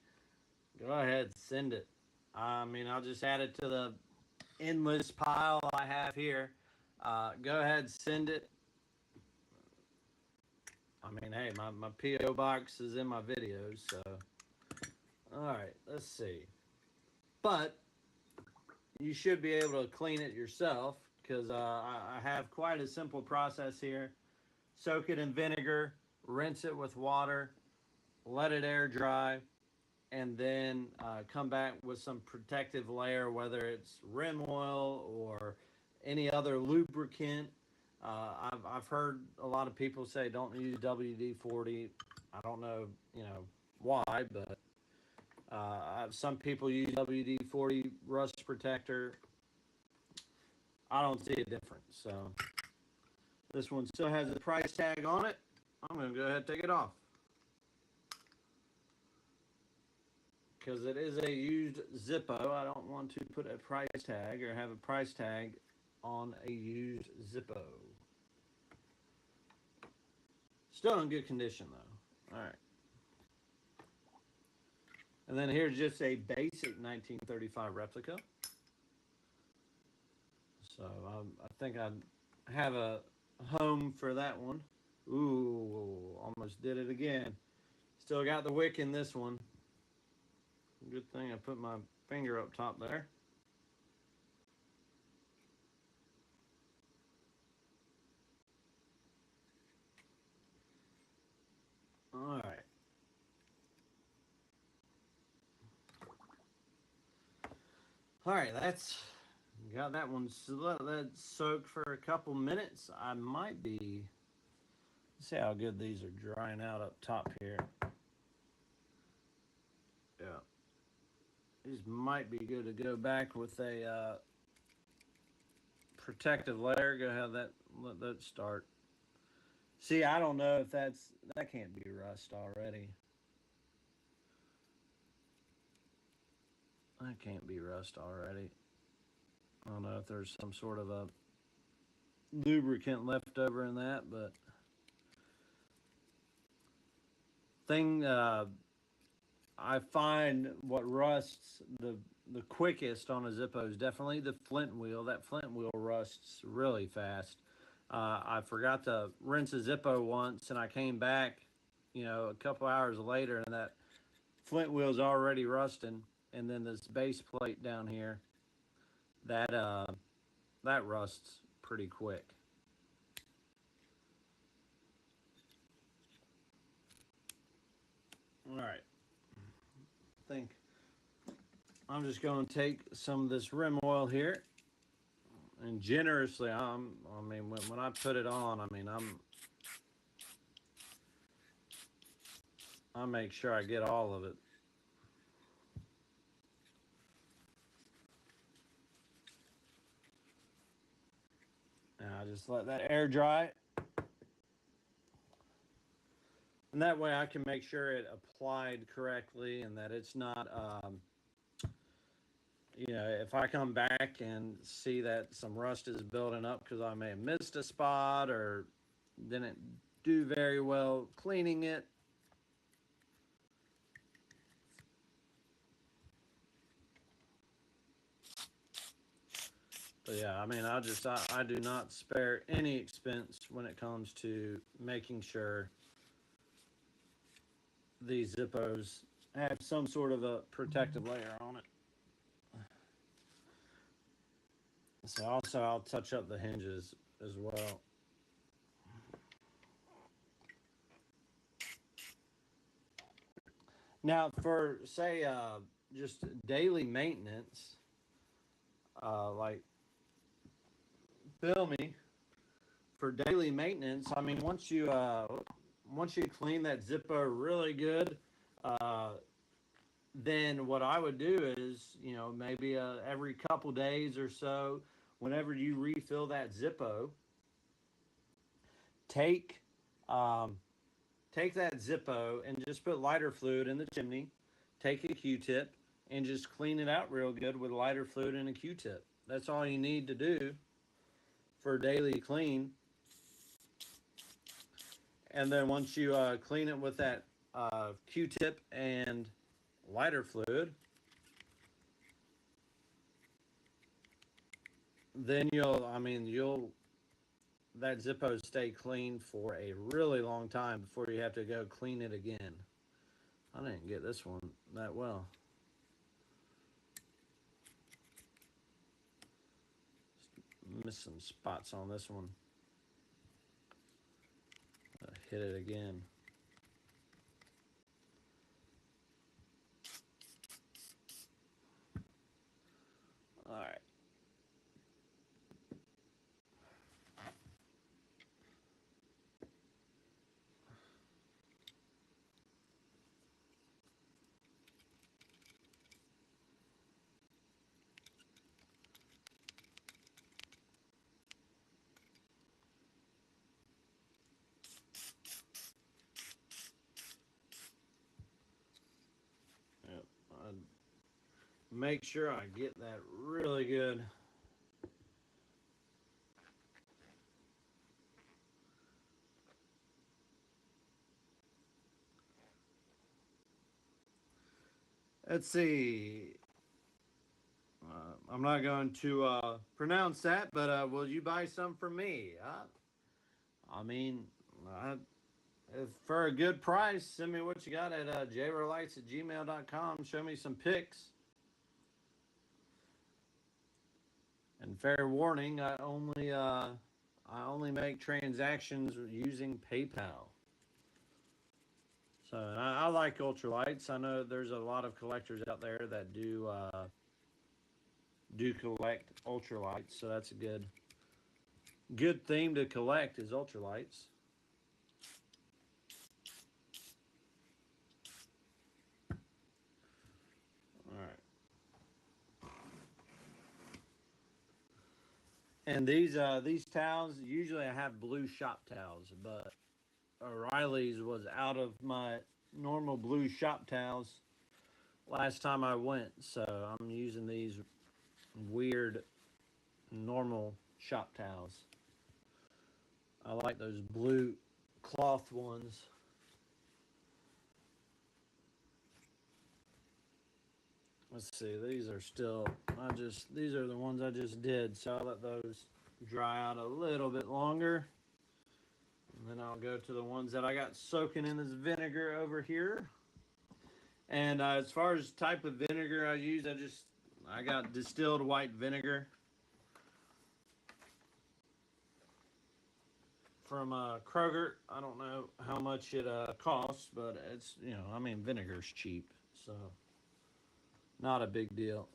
go ahead, send it. I mean, I'll just add it to the endless pile I have here. Go ahead, send it. I mean, hey, my PO box is in my videos, so. All right, let's see. But you should be able to clean it yourself, because I have quite a simple process here. Soak it in vinegar, rinse it with water, let it air dry, and then come back with some protective layer, whether it's REM oil or any other lubricant. I've heard a lot of people say don't use WD-40. I don't know, why, but some people use WD-40 rust protector. I don't see a difference. So this one still has a price tag on it. I'm going to go ahead and take it off, because it is a used Zippo. I don't want to put a price tag or have a price tag on a used Zippo. Still in good condition though. All right. And then here's just a basic 1935 replica. So I think I have a home for that one. Ooh, almost did it again. Still got the wick in this one. Good thing I put my finger up top there. All right. All right, that's got that one that's soaked for a couple minutes. I might be, see how good these are drying out up top here. Yeah, these might be good to go back with a protective layer. Go ahead, let that start. See, I don't know if that can't be rust already. That can't be rust already. I don't know if there's some sort of a lubricant left over in that, but thing I find what rusts the quickest on a Zippo is definitely the flint wheel. That flint wheel rusts really fast. I forgot to rinse a Zippo once, and I came back, a couple hours later, and that flint wheel's already rusting. And then this base plate down here, that that rusts pretty quick. All right, I think I'm just going to take some of this REM oil here, and generously, I mean, when I put it on, I make sure I get all of it. And I just let that air dry. And that way I can make sure it applied correctly and that it's not, if I come back and see that some rust is building up because I may have missed a spot or didn't do very well cleaning it. But yeah, I mean, I do not spare any expense when it comes to making sure these Zippos have some sort of a protective layer on it. So also I'll touch up the hinges as well. Now for say just daily maintenance, like Bill me for daily maintenance. I mean, once you clean that Zippo really good, uh, then what I would do is, maybe every couple days or so, whenever you refill that Zippo, take um, take that Zippo and just put lighter fluid in the chimney. Take a Q-tip and just clean it out real good with lighter fluid and a Q-tip. That's all you need to do for a daily clean. And then once you clean it with that Q-tip and lighter fluid, then that Zippo stay clean for a really long time before you have to go clean it again. I didn't get this one that well. Missed some spots on this one. Hit it again. All right. Yep. I make sure I get that really good. Let's see. I'm not going to pronounce that, but will you buy some from me? I mean, I if for a good price, send me what you got at jrolights@gmail.com. Show me some pics. And fair warning, I only make transactions using PayPal. So I like ultralights. I know there's a lot of collectors out there that do collect ultralights. So that's a good theme to collect is ultralights. All right. And these towels, usually I have blue shop towels, but O'Reilly's was out of my normal blue shop towels last time I went, so I'm using these weird normal shop towels. I like those blue cloth ones. Let's see, these are still, these are the ones I just did, so I'll let those dry out a little bit longer. And then I'll go to the ones that I got soaking in this vinegar over here. And as far as type of vinegar I use, I got distilled white vinegar from Kroger. I don't know how much it costs, but it's, I mean, vinegar's cheap, so not a big deal.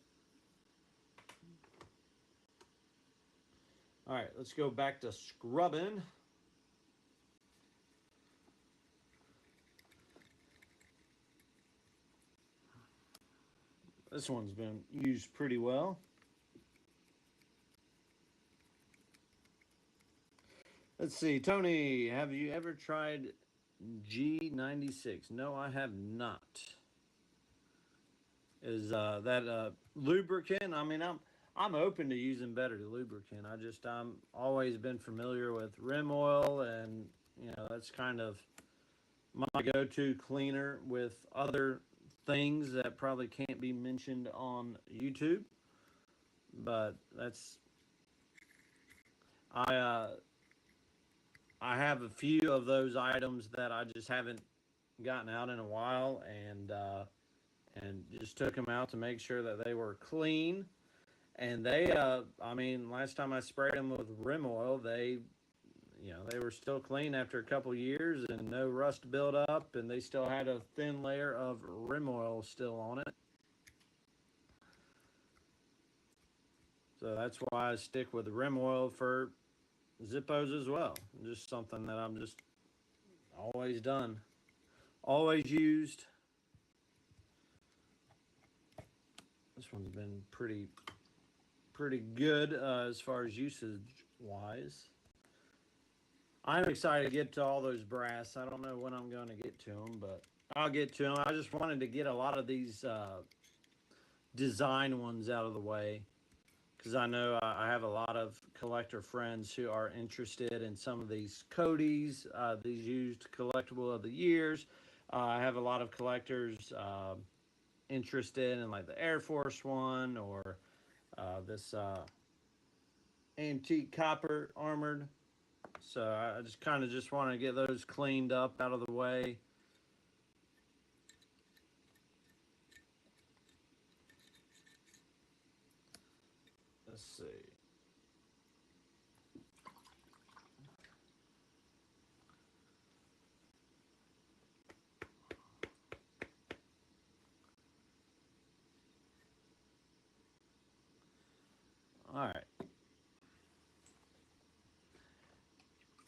All right, let's go back to scrubbing. This one's been used pretty well. Let's see, Tony, have you ever tried G96? No, I have not. Is that lubricant? I mean, I'm open to using better lubricant. I'm always been familiar with REM oil, and that's kind of my go-to cleaner with other things that probably can't be mentioned on YouTube. But I uh, I have a few of those items that I just haven't gotten out in a while, and just took them out to make sure that they were clean. And I mean, last time I sprayed them with REM oil, they were still clean after a couple years and no rust buildup, and they still had a thin layer of REM oil still on it. So that's why I stick with REM oil for Zippos as well. Just something that I'm just always done, always used. This one's been pretty good as far as usage wise. I'm excited to get to all those brass. I don't know when I'm going to get to them, but I'll get to them. I just wanted to get a lot of these design ones out of the way, because I know I have a lot of collector friends who are interested in some of these Cody's, these used collectible of the years. I have a lot of collectors interested in like the Air Force One, or this antique copper armored. So I just kind of just want to get those cleaned up out of the way. Let's see. All right.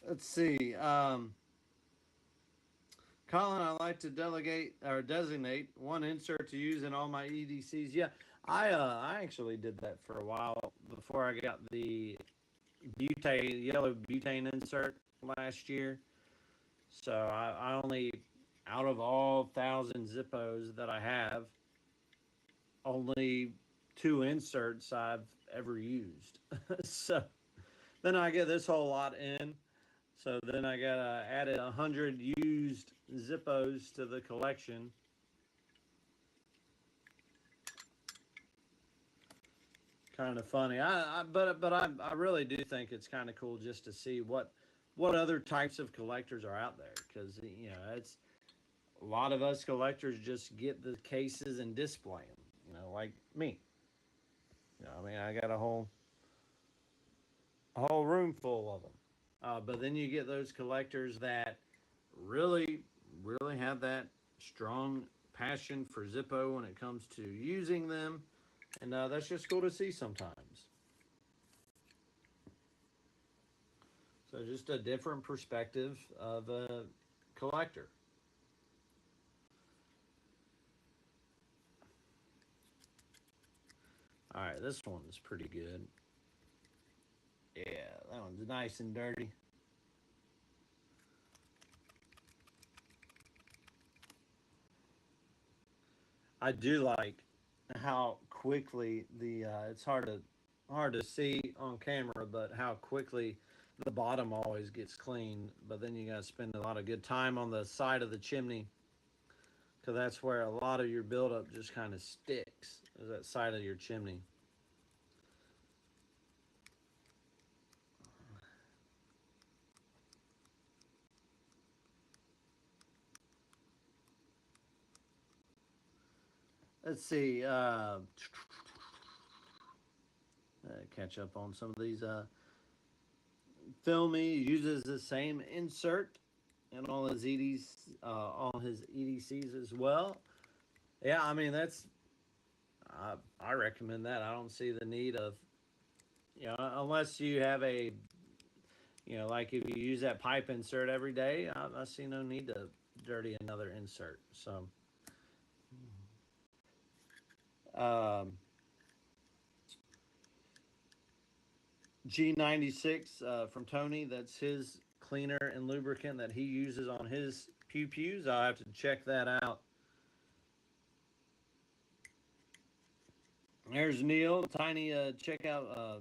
Let's see. Colin, I like to delegate or designate one insert to use in all my EDCs. Yeah, I actually did that for a while before I got the yellow butane insert last year. So I only, out of all 1,000 Zippos that I have, only 2 inserts I've ever used. So then I get this whole lot in. So then I got added 100 used Zippos to the collection. Kind of funny. But I really do think it's kind of cool just to see what what other types of collectors are out there, because it's a lot of us collectors just get the cases and display them. Like me. I mean, I got a whole room full of them. But then you get those collectors that really, really have that strong passion for Zippo when it comes to using them, and that's just cool to see sometimes. So just a different perspective of a collector. All right, this one's pretty good. Yeah, that one's nice and dirty. I do like how quickly it's hard to see on camera, but how quickly the bottom always gets clean. But then you got to spend a lot of good time on the side of the chimney, because that's where a lot of your buildup just kind of sticks, is that side of your chimney. Let's see. Catch up on some of these. Filmy uses the same insert and all his EDCs as well. Yeah, I mean I recommend that. I don't see the need of unless you have like if you use that pipe insert every day, I see no need to dirty another insert. So um, G96 from Tony, that's his cleaner and lubricant that he uses on his pew pews. I'll have to check that out. There's Neil. Tiny checkout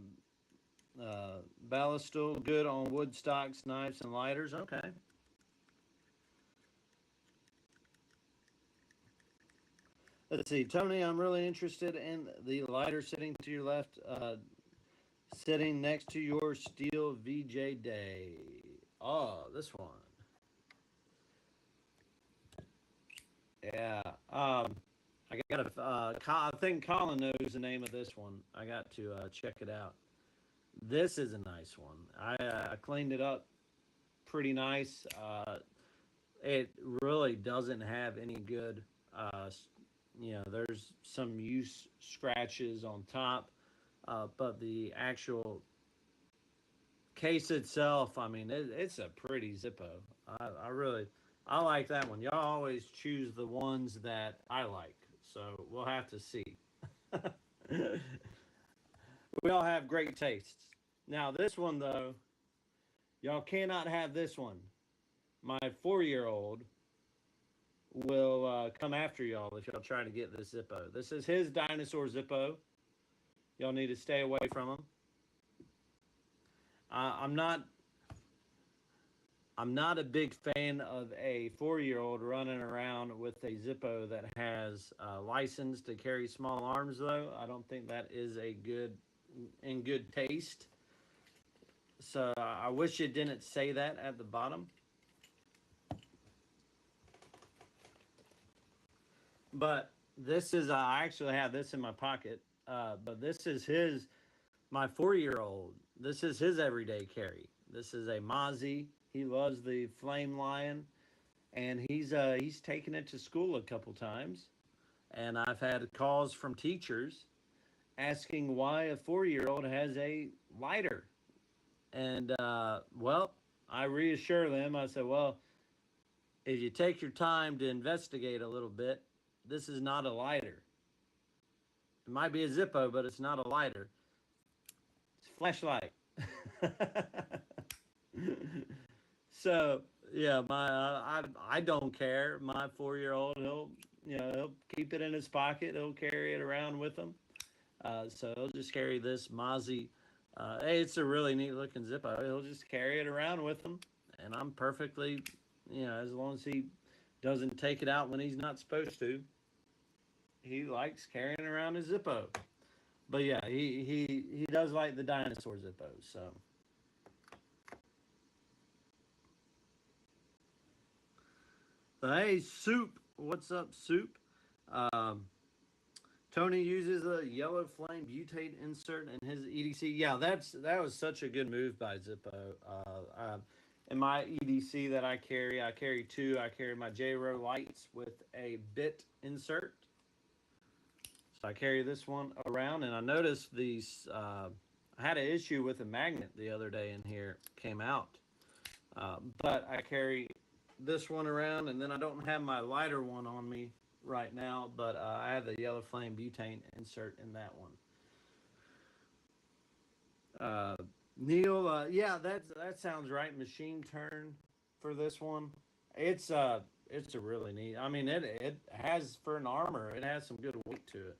ballast stool, good on wood stocks, knives, and lighters. Okay. Let's see, Tony. I'm really interested in the lighter sitting to your left, sitting next to your steel VJ Day. Oh, this one. Yeah. I got to. I think Colin knows the name of this one. I got to check it out. This is a nice one. I cleaned it up pretty nice. It really doesn't have any good. There's some use scratches on top, but the actual case itself, I mean, it's a pretty Zippo. I like that one. Y'all always choose the ones that I like, so we'll have to see. We all have great tastes. Now, this one though, y'all cannot have this one. My 4-year-old will come after y'all if y'all try to get this Zippo. This is his dinosaur Zippo. Y'all need to stay away from him. I'm not. I'm not a big fan of a 4-year-old running around with a Zippo that has a license to carry small arms, though. I don't think that is in good taste. So I wish it didn't say that at the bottom. But this is, I actually have this in my pocket. But this is my 4-year-old. This is his everyday carry. This is a Mozzie. He loves the Flame Lion, and he's taken it to school a couple times. And I've had calls from teachers asking why a 4-year-old has a lighter. And well, I reassure them. I said, well, if you take your time to investigate a little bit, this is not a lighter. It might be a Zippo, but it's not a lighter. It's a flashlight. So yeah, I don't care. My 4-year-old, he'll keep it in his pocket. He'll carry it around with him. So he'll just carry this Mozzie. Hey, it's a really neat looking Zippo. He'll just carry it around with him, and I'm perfectly, as long as he doesn't take it out when he's not supposed to. He likes carrying around his Zippo. But yeah, he does like the dinosaur Zippos. So Hey, Soup. What's up, Soup? Um, Tony uses a yellow flame butane insert in his EDC. Yeah, that was such a good move by Zippo. In my EDC that I carry two. I carry my JRO lights with a bit insert. So I carry this one around, and I noticed these. I had an issue with a magnet the other day in here. Came out, but I carry this one around, and then I don't have my lighter one on me right now, but I have the yellow flame butane insert in that one. Uh, Neil, yeah, that sounds right. Machine turn for this one. It's a really neat. I mean, it has for an armor. It has some good weight to it.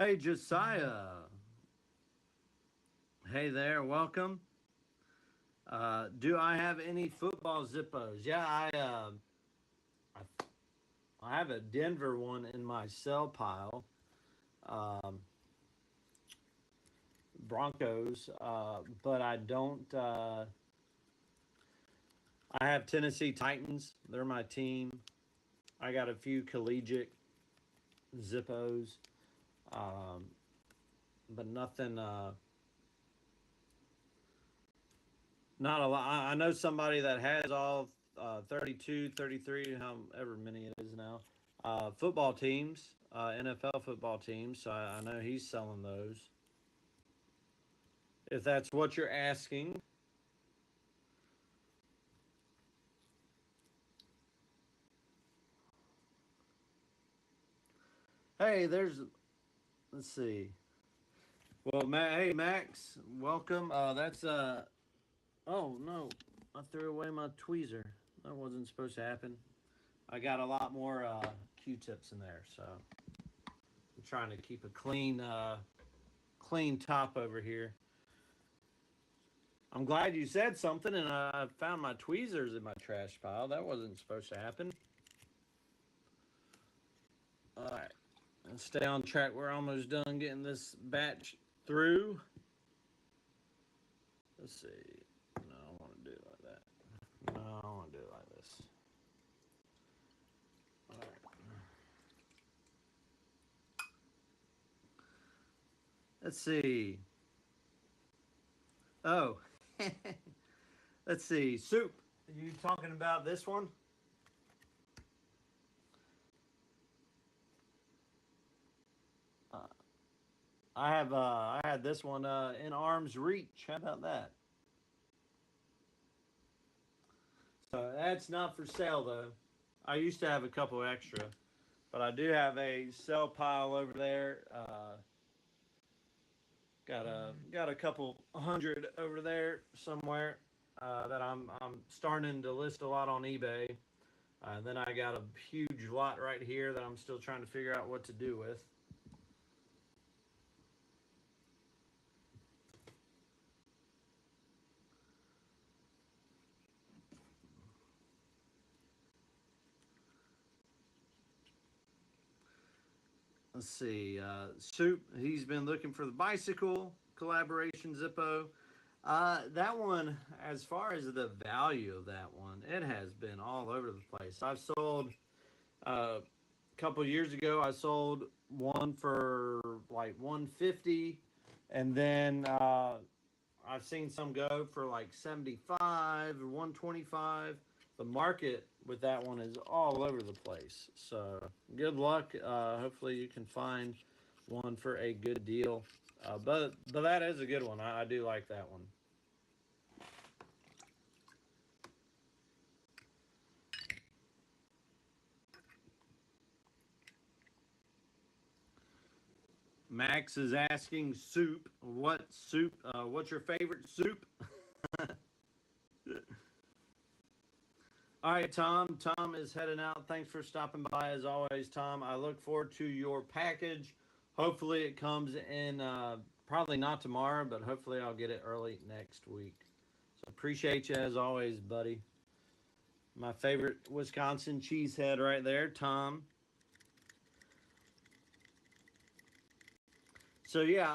Hey, Josiah. Hey there, welcome. Do I have any football Zippos? Yeah, I I have a Denver one in my sell pile. Um, Broncos, but I don't. I have Tennessee Titans. They're my team. I got a few collegiate Zippos, um, but nothing. Not a lot. I know somebody that has all 32, 33, however many it is now. Football teams, NFL football teams. So I know he's selling those. If that's what you're asking. Hey, let's see. Well, hey Max, welcome. That's oh no, I threw away my tweezer. That wasn't supposed to happen. I got a lot more Q-tips in there, so I'm trying to keep a clean top over here. I'm glad you said something, and I found my tweezers in my trash pile. That wasn't supposed to happen. All right, let's stay on track. We're almost done getting this batch through. Let's see. No, I want to do it like that. No, I want to do it like this. All right. Let's see. Oh, let's see. Soup. Are you talking about this one? Uh, I had this one in arm's reach. How about that? So that's not for sale though. I used to have a couple extra, but I do have a sell pile over there. Got a couple hundred over there somewhere that I'm starting to list a lot on eBay. Then I got a huge lot right here that I'm still trying to figure out what to do with. Let's see. Soup, he's been looking for the bicycle collaboration Zippo. That one, as far as the value of that one, it has been all over the place. I've sold a couple years ago. I sold one for like 150, and then I've seen some go for like 75 or 125. The market with that one is all over the place. So good luck. Hopefully you can find one for a good deal. But that is a good one. I do like that one. Max is asking soup. What soup? What's your favorite soup? All right, Tom. Tom is heading out. Thanks for stopping by as always, Tom. I look forward to your package. Hopefully, it comes in probably not tomorrow, but hopefully, I'll get it early next week. So, appreciate you as always, buddy. My favorite Wisconsin cheesehead right there, Tom. So, yeah,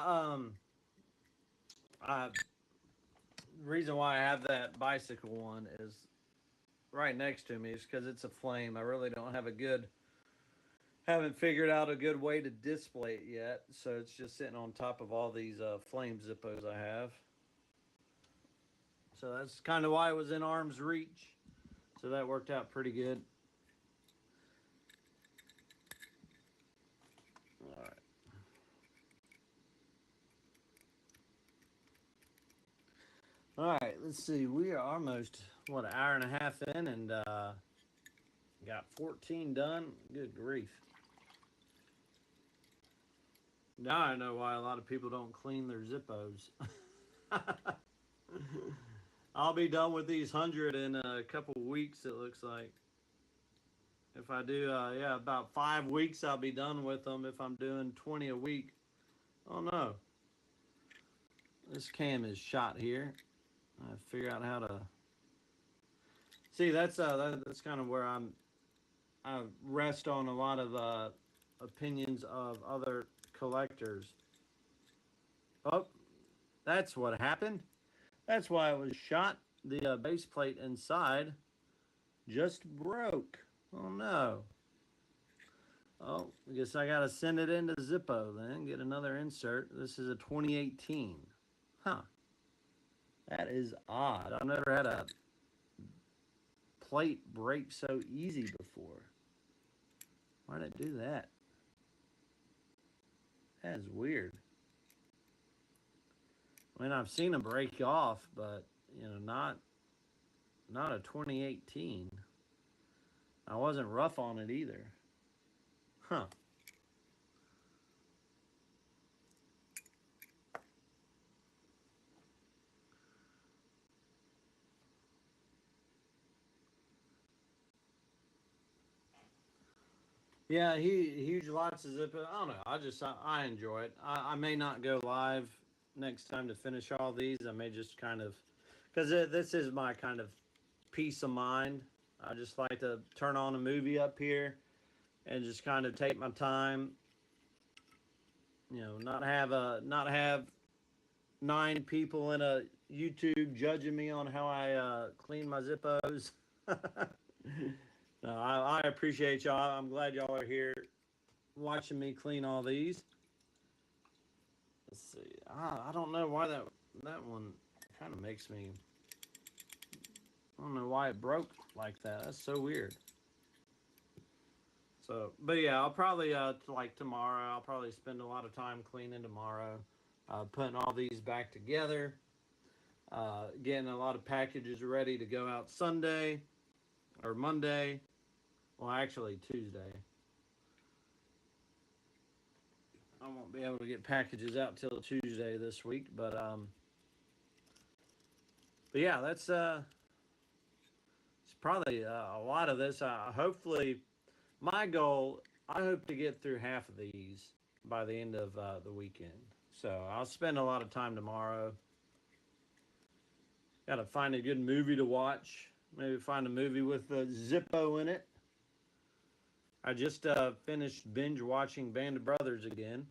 I, the reason why I have that bicycle one is right next to me is because it's a flame. I really don't have a good, haven't figured out a good way to display it yet. So it's just sitting on top of all these flame Zippos I have. So that's kind of why it was in arm's reach. So that worked out pretty good. All right. All right, let's see. We are almost, what, an hour and a half in, and got 14 done. Good grief. Now I know why a lot of people don't clean their Zippos. I'll be done with these 100 in a couple weeks, it looks like. If I do, yeah, about 5 weeks, I'll be done with them if I'm doing 20 a week. Oh no, this cam is shot here. I figure out how to. See, that's kind of where I rest on a lot of opinions of other collectors. Oh, that's what happened. That's why it was shot. The base plate inside just broke. Oh no. Oh, I guess I gotta send it into Zippo then, get another insert. This is a 2018. Huh. That is odd. I've never had a plate break so easy before. Why did it do that? That is weird. I mean, I've seen them break off, but not a 2018. I wasn't rough on it either. Huh. Yeah, he huge lots of Zippo. I don't know. I enjoy it. I may not go live next time to finish all these. I may just kind of, because this is my kind of peace of mind. I just like to turn on a movie up here and just kind of take my time. Not have 9 people in a YouTube judging me on how I clean my Zippos. No, I appreciate y'all. I'm glad y'all are here watching me clean all these. Let's see. I don't know why that one kind of makes me. I don't know why it broke like that. That's so weird. So, but yeah, I'll probably like tomorrow. I'll probably spend a lot of time cleaning tomorrow, putting all these back together, getting a lot of packages ready to go out Sunday or Monday. Well, actually Tuesday. I won't be able to get packages out till Tuesday this week, but yeah, that's it's probably a lot of this. Hopefully, my goal, I hope to get through half of these by the end of the weekend. So I'll spend a lot of time tomorrow. Got to find a good movie to watch. Maybe find a movie with a Zippo in it. I just finished binge watching Band of Brothers again.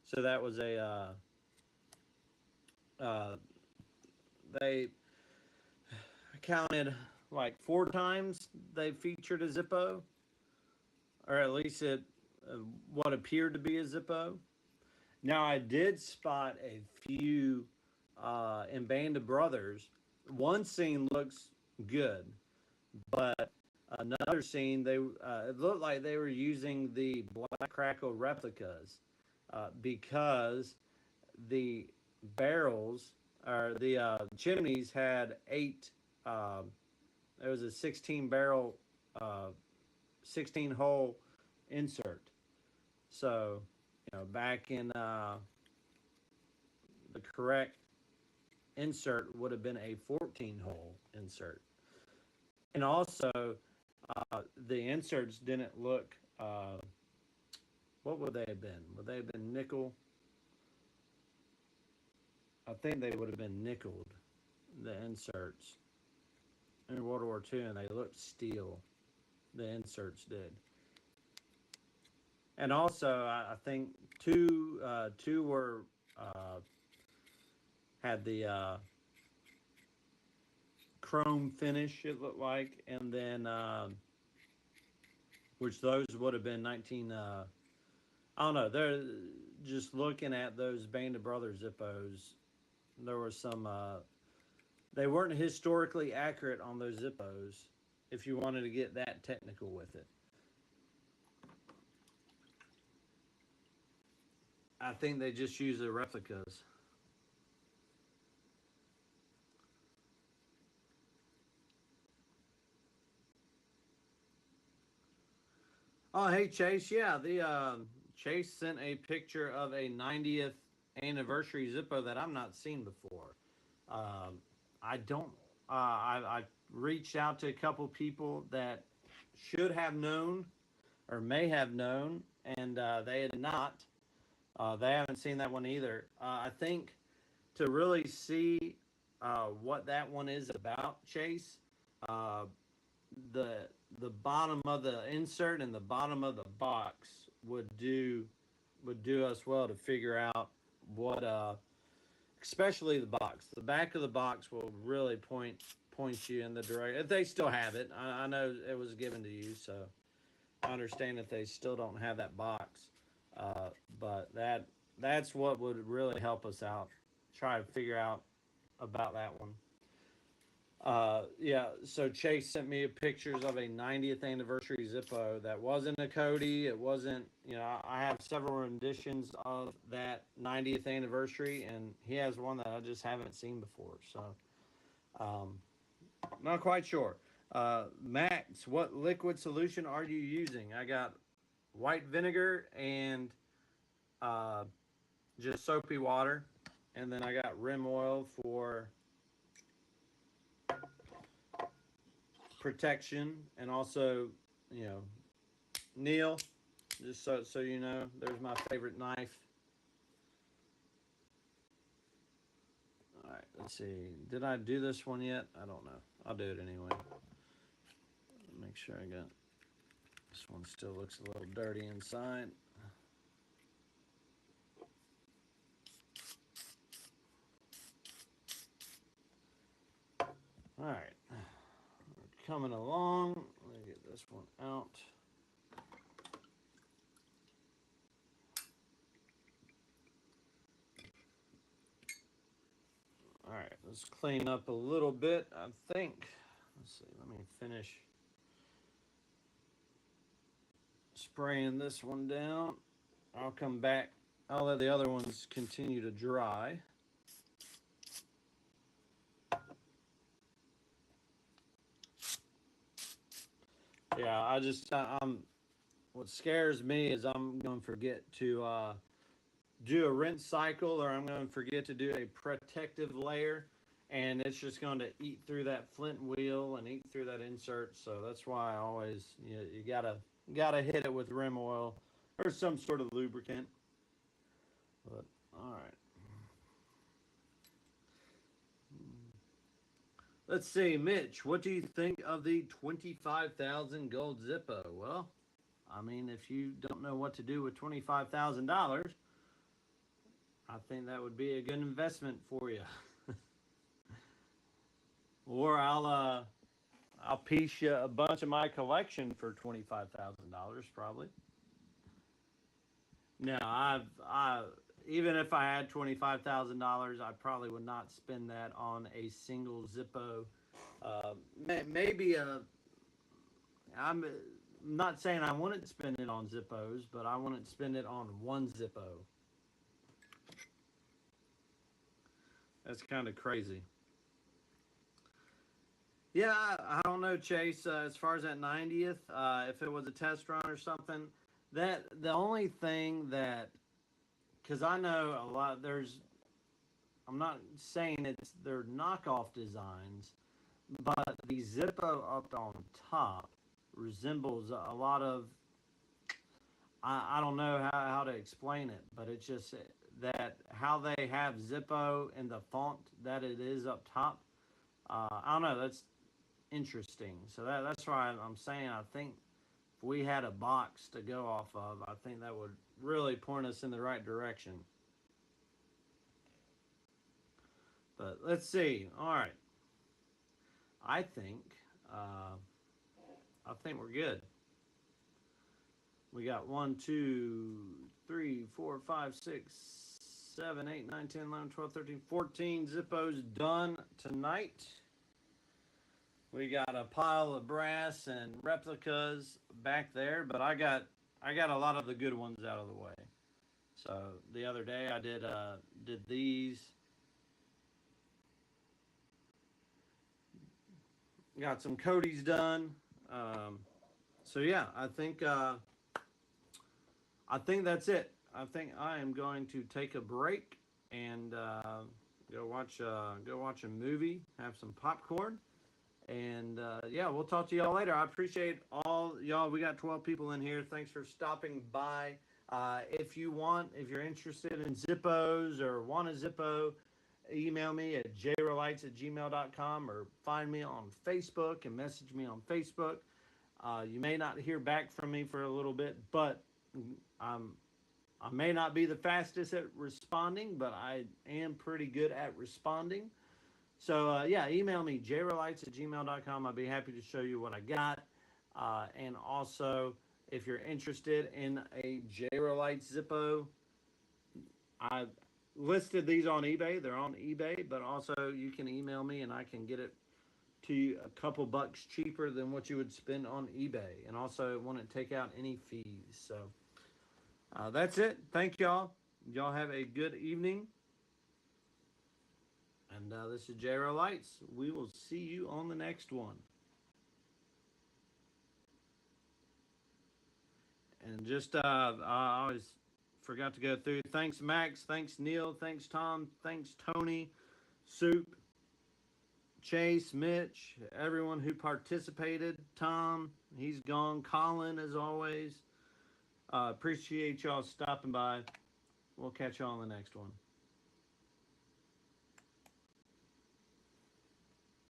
So that was uh, they counted like 4 times they featured a Zippo, or at least what appeared to be a Zippo. Now I did spot a few in Band of Brothers. One scene looks good, but another scene it looked like they were using the Black Crackle replicas because the barrels or the chimneys had 8. There was a 16 barrel, 16 hole insert. So, back in the correct insert would have been a 14 hole insert. And also, the inserts didn't look, what would they have been? Would they have been nickel? I think they would have been nickeled, the inserts, in World War II, and they looked steel. The inserts did. And also, I think two were had the chrome finish, it looked like, and then which those would have been 19. I don't know. They're just looking at those Band of Brothers Zippos. There was some. They weren't historically accurate on those Zippos. If you wanted to get that technical with it, I think they just use the replicas. Oh, hey Chase. Yeah, the Chase sent a picture of a 90th anniversary Zippo that I've not seen before. Um, I don't. I reached out to a couple people that should have known or may have known, and they had not. They haven't seen that one either. I think to really see what that one is about, Chase, uh, the the bottom of the insert and the bottom of the box would do us well to figure out what especially the box. The back of the box will really point you in the direction if they still have it. I know it was given to you, so I understand if they still don't have that box. Uh, but that's what would really help us out. Try to figure out about that one. Yeah, so Chase sent me pictures of a 90th anniversary Zippo that wasn't a Cody. It wasn't, I have several renditions of that 90th anniversary, and he has one that I just haven't seen before. So, um, not quite sure. Max, what liquid solution are you using? I got white vinegar and uh, just soapy water, and then I got REM oil for protection, and also, you know, Neil. Just so you know, there's my favorite knife. All right, let's see. Did I do this one yet? I don't know. I'll do it anyway. Make sure I got this one. Still looks a little dirty inside. All right, we're coming along. Let me get this one out. All right, let's clean up a little bit. I think. Let's see. Let me finish spraying this one down. I'll come back. I'll let the other ones continue to dry. Yeah, I'm. What scares me is I'm going to forget to do a rinse cycle, or I'm going to forget to do a protective layer, and it's just going to eat through that flint wheel and eat through that insert. So that's why I always you gotta hit it with REM oil or some sort of lubricant. But all right, let's see, Mitch. What do you think of the 25,000 gold Zippo? Well, I mean, if you don't know what to do with $25,000, I think that would be a good investment for you. Or I'll piece you a bunch of my collection for $25,000 probably. No, I even if I had $25,000, I probably would not spend that on a single Zippo. Maybe I'm not saying I wouldn't spend it on Zippos, but I wouldn't spend it on one Zippo. That's kind of crazy. Yeah, I don't know, Chase. As far as that 90th, if it was a test run or something, that the only thing that, because I know a lot, I'm not saying they're knockoff designs, but the Zippo up on top resembles a lot of, I don't know how to explain it, but it's just that how they have Zippo and the font that it is up top. I don't know. That's interesting. So that's why I'm saying I think if we had a box to go off of, I think that would really point us in the right direction. But let's see. All right. I think, we're good. We got 1, 2, 3, 4, 5, 6, 7, 8, 9, 10, 11, 12, 13, 14 Zippos done tonight. We got a pile of brass and replicas back there, but I got a lot of the good ones out of the way. So the other day I did these. Got some Cody's done. So yeah, I think that's it. I think I am going to take a break and go watch a movie, have some popcorn, and yeah, we'll talk to y'all later. I appreciate all y'all. We got 12 people in here. Thanks for stopping by. If you're interested in Zippos or want a Zippo, email me at jrolights@gmail.com or find me on Facebook and message me on Facebook. You may not hear back from me for a little bit, but I'm I may not be the fastest at responding, but I am pretty good at responding. So, yeah, email me, jrolights@gmail.com. I'll be happy to show you what I got. And also, if you're interested in a JRO Lights Zippo, I listed these on eBay. They're on eBay, but also you can email me and I can get it to you a couple bucks cheaper than what you would spend on eBay. And also, it wouldn't take out any fees. So, that's it. Thank y'all. Y'all have a good evening. And this is JRO Lights. We will see you on the next one. And just, I always forgot to go through. Thanks, Max. Thanks, Neil. Thanks, Tom. Thanks, Tony, Soup, Chase, Mitch, everyone who participated. Tom, he's gone. Colin, as always. Appreciate y'all stopping by. We'll catch y'all on the next one.